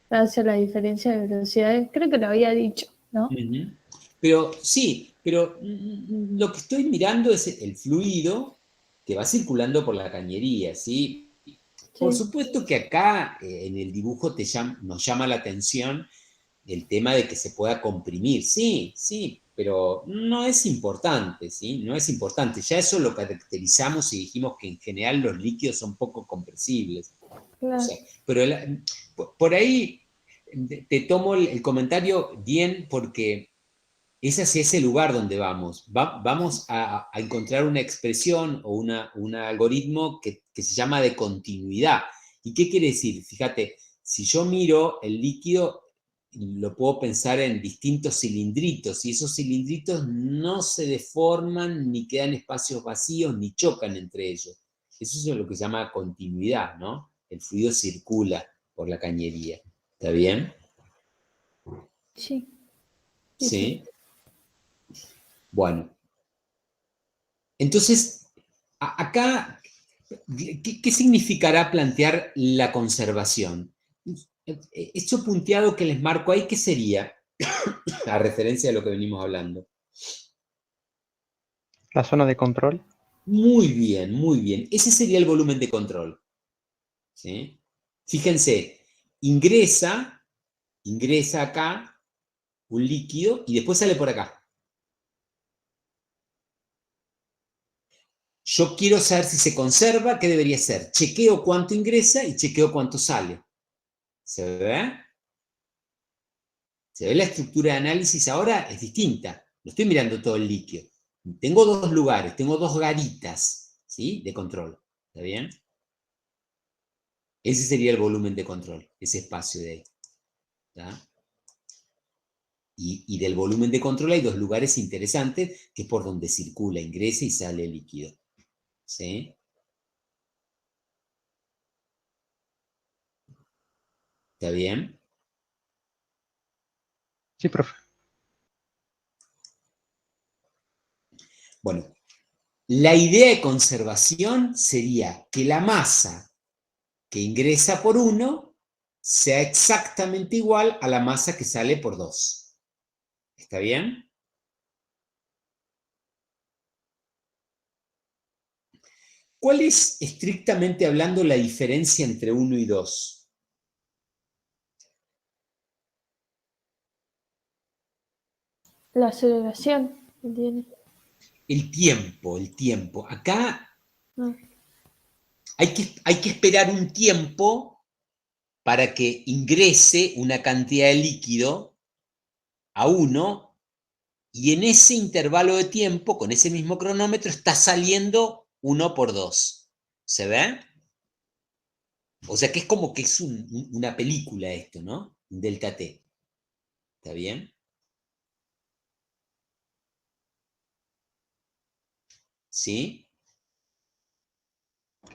gracias a la diferencia de velocidades. Creo que lo había dicho, ¿no? ujú. Pero sí, pero lo que estoy mirando es el fluido que va circulando por la cañería, ¿sí? Por Sí, supuesto que acá en el dibujo nos llama la atención el tema de que se pueda comprimir. Sí, sí, pero no es importante, ¿sí? No es importante. Ya eso lo caracterizamos y dijimos que en general los líquidos son poco compresibles. O claro. sea, pero por ahí te tomo el comentario bien porque es hacia ese lugar donde vamos. Vamos a encontrar una expresión o un algoritmo que se llama de continuidad. ¿Y qué quiere decir? Fíjate, si yo miro el líquido, lo puedo pensar en distintos cilindritos, y esos cilindritos no se deforman, ni quedan espacios vacíos, ni chocan entre ellos. Eso es lo que se llama continuidad, ¿no? El fluido circula por la cañería. ¿Está bien? Sí, sí, sí. Sí. Bueno, entonces, acá, ¿qué significará plantear la conservación? Esto punteado que les marco ahí, ¿qué sería? A referencia de lo que venimos hablando. La zona de control. Muy bien, muy bien. Ese sería el volumen de control. ¿Sí? Fíjense, ingresa acá un líquido y después sale por acá. Yo quiero saber si se conserva, ¿qué debería ser? Chequeo cuánto ingresa y chequeo cuánto sale. ¿Se ve? ¿Se ve la estructura de análisis ahora? Es distinta. No estoy mirando todo el líquido. Tengo dos lugares, tengo dos garitas, ¿sí? De control. ¿Está bien? Ese sería el volumen de control, ese espacio de ahí. ¿Está? Y del volumen de control hay dos lugares interesantes, que es por donde circula, ingresa y sale el líquido. ¿Sí? ¿Está bien? Sí, profe. Bueno, la idea de conservación sería que la masa que ingresa por 1 sea exactamente igual a la masa que sale por 2. ¿Está bien? ¿Cuál es, estrictamente hablando, la diferencia entre 1 y 2? La aceleración que tiene. El tiempo, el tiempo. Acá Ah, hay que esperar un tiempo para que ingrese una cantidad de líquido a 1, y en ese intervalo de tiempo, con ese mismo cronómetro, está saliendo 1 por 2. ¿Se ve? O sea que es como que es una película esto, ¿no? Un delta T. ¿Está bien? ¿Sí?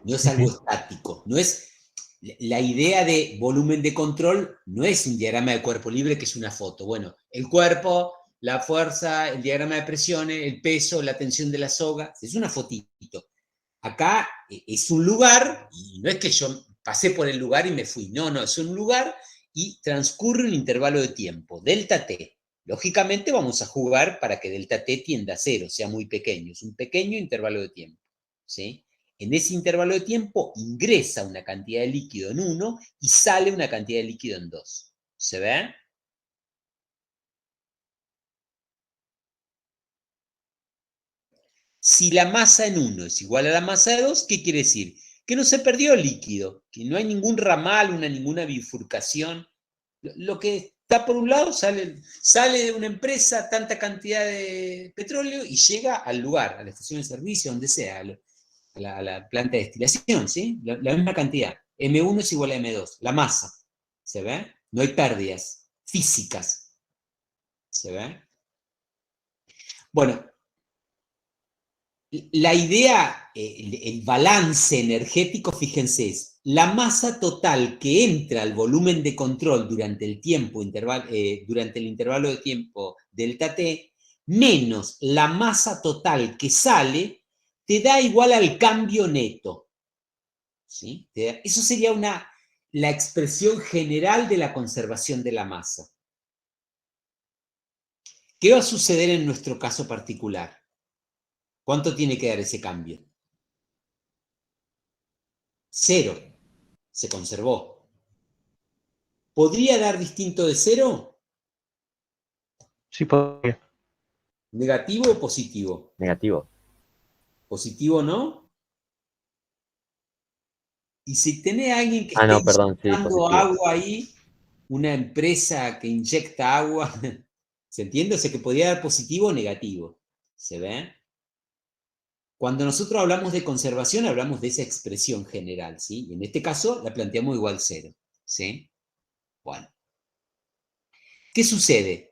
No es algo estático. No es... La idea de volumen de control no es un diagrama de cuerpo libre que es una foto. Bueno, el cuerpo, la fuerza, el diagrama de presiones, el peso, la tensión de la soga, es una fotito. Acá es un lugar, y no es que yo pasé por el lugar y me fui, no, no, es un lugar y transcurre un intervalo de tiempo, delta t. Lógicamente vamos a jugar para que delta t tienda a 0, sea muy pequeño, es un pequeño intervalo de tiempo, ¿sí? En ese intervalo de tiempo ingresa una cantidad de líquido en 1 y sale una cantidad de líquido en 2. ¿Se ve? Si la masa en 1 es igual a la masa de 2, ¿qué quiere decir? Que no se perdió líquido, que no hay ningún ramal, ninguna bifurcación. Lo que está por un lado sale de una empresa tanta cantidad de petróleo y llega al lugar, a la estación de servicio, donde sea, a la planta de destilación, ¿sí? La misma cantidad. M1 es igual a M2, la masa. ¿Se ve? No hay pérdidas físicas. ¿Se ve? Bueno, la idea, el balance energético, fíjense, es la masa total que entra al volumen de control durante el tiempo, durante el intervalo de tiempo delta t, menos la masa total que sale, te da igual al cambio neto. ¿Sí? Eso sería la expresión general de la conservación de la masa. ¿Qué va a suceder en nuestro caso particular? ¿Cuánto tiene que dar ese cambio? 0. Se conservó. ¿Podría dar distinto de 0? Sí, podría. ¿Negativo o positivo? Negativo. ¿Positivo no? Y si tenés a alguien que Ah, esté no, perdón, sí, inyectando positivo. agua ahí, una empresa que inyecta agua, ¿se entiende? O sea que podría dar positivo o negativo. ¿Se ve? Cuando nosotros hablamos de conservación, hablamos de esa expresión general, ¿sí? Y en este caso la planteamos igual 0, ¿sí? Bueno. ¿Qué sucede?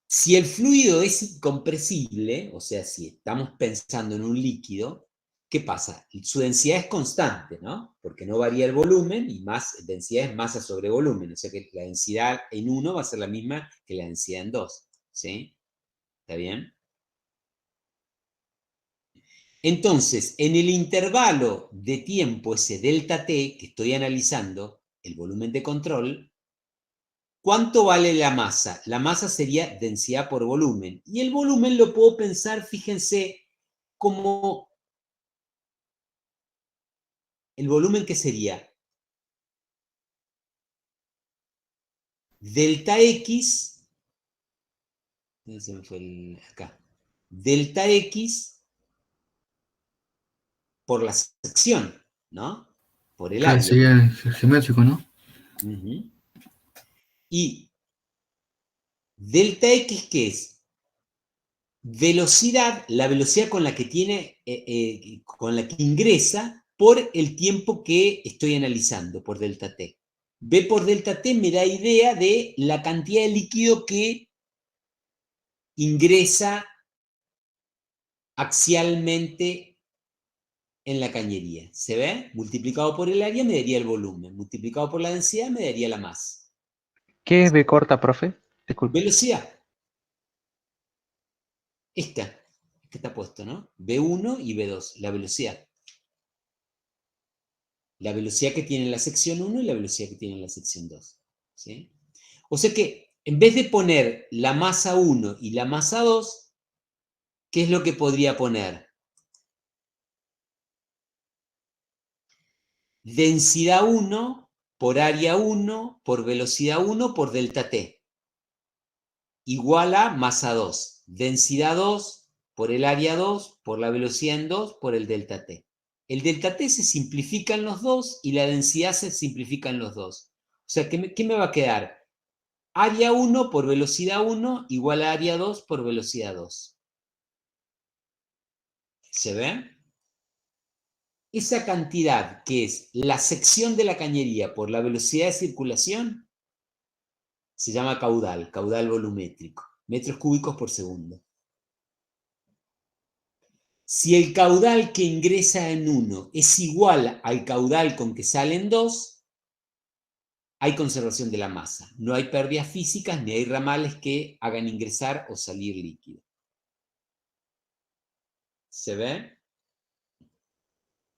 Si el fluido es incompresible, o sea, si estamos pensando en un líquido, ¿qué pasa? Su densidad es constante, ¿no? Porque no varía el volumen y más densidad es masa sobre volumen, o sea que la densidad en 1 va a ser la misma que la densidad en 2, ¿sí? ¿Está bien? Entonces, en el intervalo de tiempo, ese delta t que estoy analizando, el volumen de control, ¿cuánto vale la masa? La masa sería densidad por volumen. Y el volumen lo puedo pensar, fíjense, como el volumen que sería delta X, ¿dónde se me fue acá? Delta X por la sección, ¿no? Por el Claro, área. sería geométrico, ¿no? Ujú. Y delta X, ¿qué es? Velocidad, la velocidad con la que tiene, con la que ingresa por el tiempo que estoy analizando, por delta T. V por delta T me da idea de la cantidad de líquido que ingresa axialmente en la cañería. ¿Se ve? Multiplicado por el área me daría el volumen. Multiplicado por la densidad me daría la masa. ¿Qué es B corta, profe? Disculpe. Velocidad. Esta que está puesto, ¿no? V1 y V2, la velocidad. La velocidad que tiene la sección 1 y la velocidad que tiene la sección 2. ¿Sí? O sea que, en vez de poner la masa 1 y la masa 2, ¿qué es lo que podría poner? Densidad 1 por área 1 por velocidad 1 por delta T. Igual a masa 2. Densidad 2 por el área 2 por la velocidad en 2 por el delta T. El delta T se simplifica en los dos y la densidad se simplifica en los dos. O sea, ¿qué me va a quedar? Área 1 por velocidad 1 igual a área 2 por velocidad 2. ¿Se ve? Esa cantidad que es la sección de la cañería por la velocidad de circulación se llama caudal, caudal volumétrico, metros cúbicos por segundo. Si el caudal que ingresa en 1 es igual al caudal con que sale en 2, hay conservación de la masa. No hay pérdidas físicas ni hay ramales que hagan ingresar o salir líquido. ¿Se ve?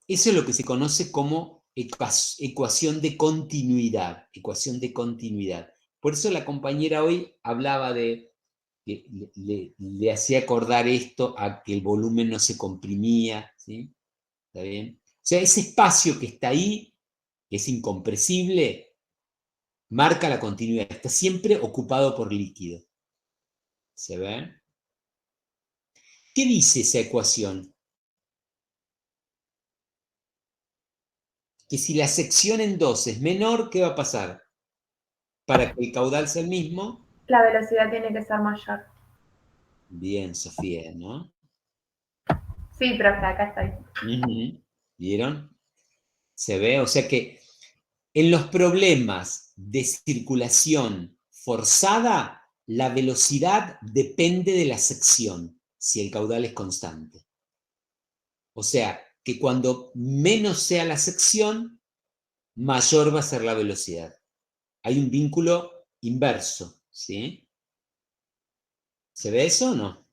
Eso es lo que se conoce como ecuación de continuidad. Ecuación de continuidad. Por eso la compañera hoy hablaba de, le hacía acordar esto a que el volumen no se comprimía, ¿sí? ¿Está bien? O sea, ese espacio que está ahí, que es incompresible, marca la continuidad. Está siempre ocupado por líquido. ¿Se ve? ¿Qué dice esa ecuación? Que si la sección en 2 es menor, ¿qué va a pasar? Para que el caudal sea el mismo. La velocidad tiene que ser mayor. Bien, Sofía, ¿no? Sí, profe, acá estoy. ¿Vieron? Se ve, o sea que en los problemas de circulación forzada, la velocidad depende de la sección, si el caudal es constante. O sea, que cuando menos sea la sección, mayor va a ser la velocidad. Hay un vínculo inverso, ¿sí? ¿Se ve eso o no?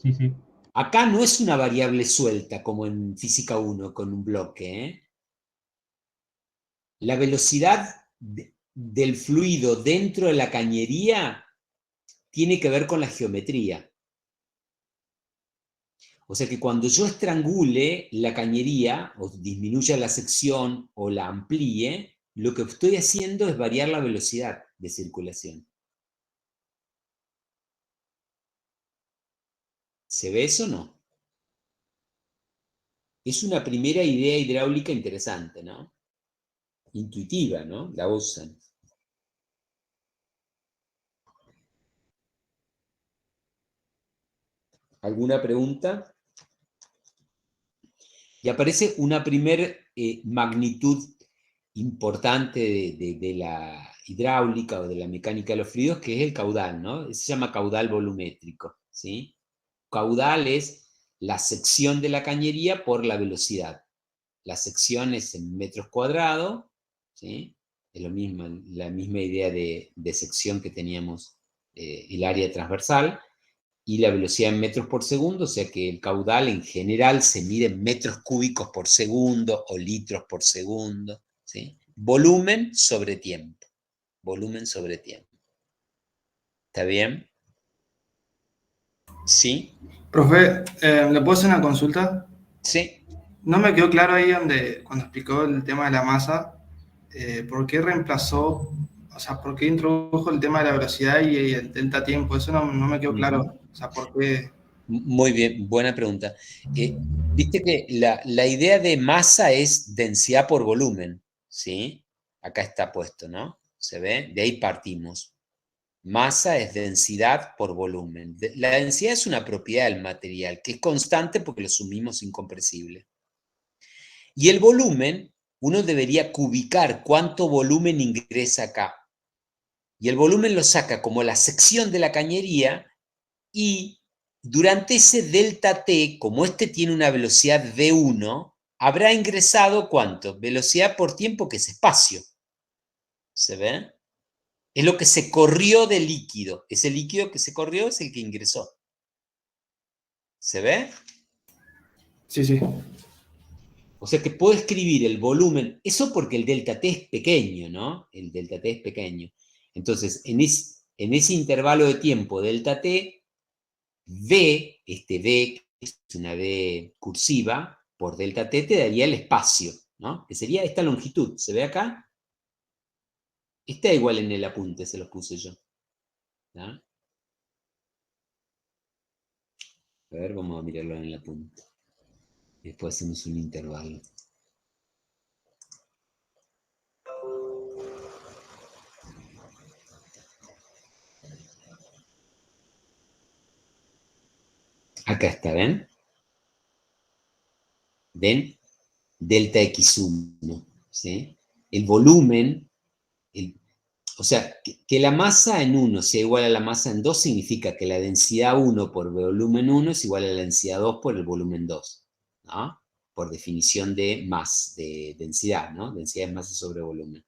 Sí, sí. Acá no es una variable suelta como en física 1 con un bloque, ¿eh? La velocidad del fluido dentro de la cañería tiene que ver con la geometría. O sea que cuando yo estrangule la cañería, o disminuya la sección, o la amplíe, lo que estoy haciendo es variar la velocidad de circulación. ¿Se ve eso o no? Es una primera idea hidráulica interesante, ¿no? Intuitiva, ¿no? La usan. ¿Alguna pregunta? Y aparece una primer magnitud importante de la hidráulica o de la mecánica de los fluidos, que es el caudal, ¿no? Se llama caudal volumétrico, ¿sí? Caudal es la sección de la cañería por la velocidad. La sección es en metros cuadrados, ¿sí? Es lo mismo, la misma idea de sección que teníamos, el área transversal, y la velocidad en metros por segundo, o sea que el caudal en general se mide en metros cúbicos por segundo o litros por segundo, ¿sí? Volumen sobre tiempo. Volumen sobre tiempo. ¿Está bien? ¿Sí? Profe, ¿le puedo hacer una consulta? Sí. No me quedó claro ahí cuando explicó el tema de la masa, ¿por qué reemplazó, o sea, por qué introdujo el tema de la velocidad y el delta tiempo? Eso no me quedó claro. O sea, ¿por qué? Muy bien, buena pregunta. Viste que la idea de masa es densidad por volumen, ¿sí? Acá está puesto, ¿no? ¿Se ve? De ahí partimos. Masa es densidad por volumen. La densidad es una propiedad del material, que es constante porque lo sumimos incompresible. Y el volumen, uno debería cubicar cuánto volumen ingresa acá. Y el volumen lo saca como la sección de la cañería y durante ese delta T, como este tiene una velocidad V1, habrá ingresado ¿cuánto? Velocidad por tiempo, que es espacio. ¿Se ve? Es lo que se corrió del líquido. Ese líquido que se corrió es el que ingresó. ¿Se ve? Sí, sí. O sea que puedo escribir el volumen, eso porque el delta T es pequeño, ¿no? El delta T es pequeño. Entonces, en ese intervalo de tiempo delta T, V, este V, que es una V cursiva, por delta T te daría el espacio, ¿no? Que sería esta longitud. ¿Se ve acá? Está igual en el apunte, se los puse yo. ¿No? A ver, vamos a mirarlo en el apunte. Después hacemos un intervalo. Acá está, ¿ven? ¿Ven? Delta X1, ¿sí? El volumen, o sea, que la masa en 1 sea igual a la masa en 2 significa que la densidad 1 por volumen 1 es igual a la densidad 2 por el volumen 2, ¿no? Por definición de densidad, ¿no? Densidad es masa sobre volumen.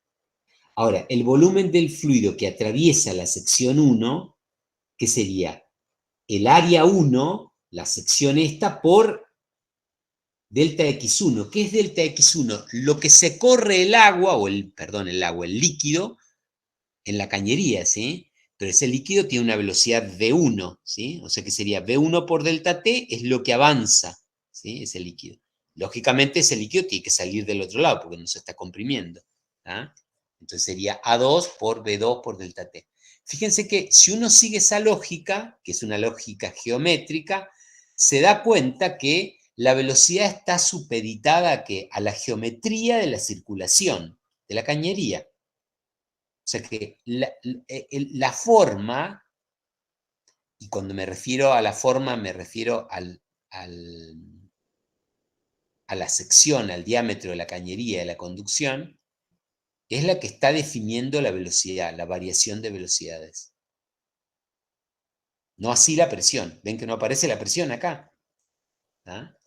Ahora, el volumen del fluido que atraviesa la sección 1, ¿qué sería? El área 1, la sección esta, por delta X1. ¿Qué es delta X1? Lo que se corre el agua, el líquido, en la cañería, ¿sí? Pero ese líquido tiene una velocidad V1, ¿sí? O sea que sería V1 por delta T es lo que avanza, ¿sí? Ese líquido. Lógicamente ese líquido tiene que salir del otro lado porque no se está comprimiendo, ¿ah? Entonces sería A2 por V2 por delta T. Fíjense que si uno sigue esa lógica, que es una lógica geométrica, se da cuenta que la velocidad está supeditada a la geometría de la circulación, de la cañería. O sea que la forma, y cuando me refiero a la forma me refiero a la sección, al diámetro de la cañería de la conducción, es la que está definiendo la velocidad, la variación de velocidades. No así la presión. ¿Ven que no aparece la presión acá? ¿Ah?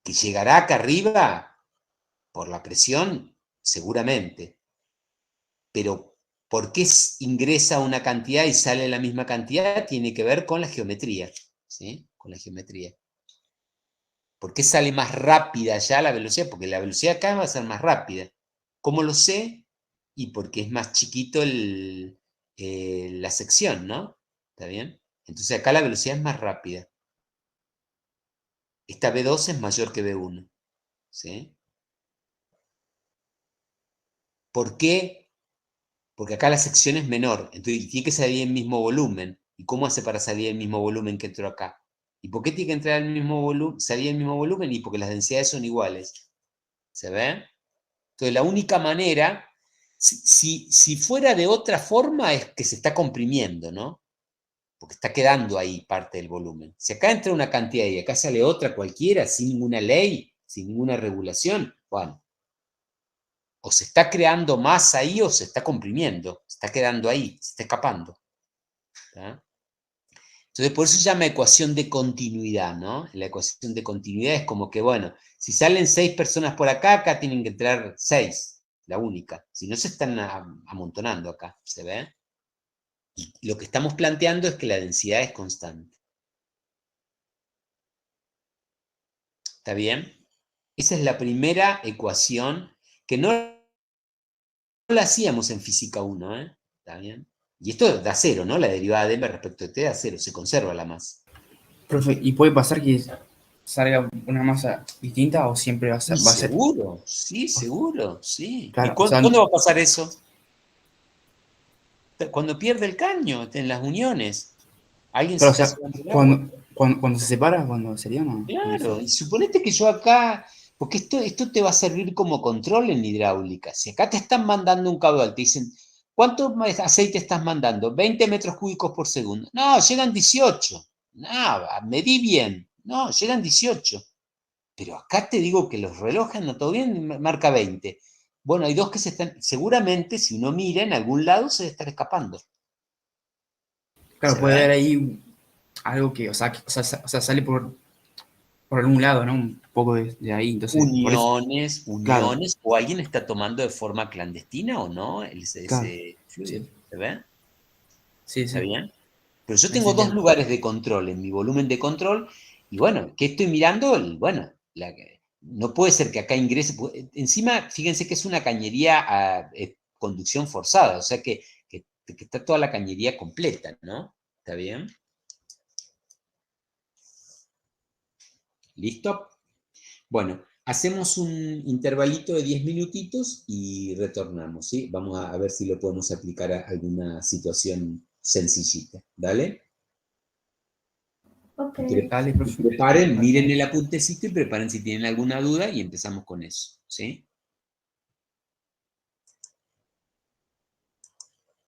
¿Que llegará acá arriba por la presión? Seguramente. Pero ¿por qué ingresa una cantidad y sale la misma cantidad? Tiene que ver con la geometría, ¿sí? Con la geometría. ¿Por qué sale más rápida ya la velocidad? Porque la velocidad acá va a ser más rápida. ¿Cómo lo sé? Y porque es más chiquito la sección, ¿no? ¿Está bien? Entonces acá la velocidad es más rápida. Esta V2 es mayor que V1, ¿sí? ¿Por qué? Porque acá la sección es menor, entonces tiene que salir el mismo volumen. ¿Y cómo hace para salir el mismo volumen que entró acá? ¿Y por qué tiene que entrar el mismo volumen, salir el mismo volumen? Y porque las densidades son iguales. ¿Se ve? Entonces la única manera, si fuera de otra forma, es que se está comprimiendo, ¿no? Porque está quedando ahí parte del volumen. Si acá entra una cantidad y acá sale otra cualquiera, sin ninguna ley, sin ninguna regulación, bueno, o se está creando más ahí o se está comprimiendo, se está quedando ahí, se está escapando. ¿Tá? Entonces, por eso se llama ecuación de continuidad, ¿no? La ecuación de continuidad es como que, bueno, si salen 6 personas por acá, acá tienen que entrar 6, la única. Si no, se están amontonando acá, ¿se ve? Y lo que estamos planteando es que la densidad es constante. ¿Está bien? Esa es la primera ecuación que no la hacíamos en física 1, ¿eh? ¿Está bien? Y esto da cero, ¿no? La derivada de m respecto de t da cero, se conserva la masa. Profe, ¿y puede pasar que salga una masa distinta o siempre va a ser? Seguro, sí, seguro, sí. Claro, ¿Y cuándo va a pasar eso? Cuando pierde el caño, en las uniones. ¿Alguien Pero, o se sea, está llevando el agua? cuando se separa, cuando sería, ¿no? Claro, y suponete que yo acá, porque esto te va a servir como control en hidráulica. Si acá te están mandando un caudal, te dicen, ¿cuánto aceite estás mandando? 20 metros cúbicos por segundo. No, llegan 18. Nada, medí bien. No, llegan 18. Pero acá te digo que los relojes andan todo bien, marca 20. Bueno, hay dos que se están, seguramente si uno mira en algún lado se debe estar escapando. Claro, ¿Se puede ve? haber ahí algo que, sale por algún lado, ¿no? Un poco de ahí, entonces, por eso, claro, Uniones, o alguien está tomando de forma clandestina o no claro, ese fluido. sí, ¿Se ve? sí, ¿Está sí, bien? Pero yo ahí tengo se dos entiende. lugares de control en mi volumen de control, y bueno, ¿qué estoy mirando? Bueno, no puede ser que acá ingrese, encima, fíjense que es una cañería a conducción forzada, o sea que está toda la cañería completa, ¿no? ¿Está bien? ¿Listo? Bueno, hacemos un intervalito de 10 minutitos y retornamos, ¿sí? Vamos a ver si lo podemos aplicar a alguna situación sencillita. ¿Dale? Ok. Dale, profe. Preparen, Dale. miren el apuntecito y preparen si tienen alguna duda y empezamos con eso, ¿sí?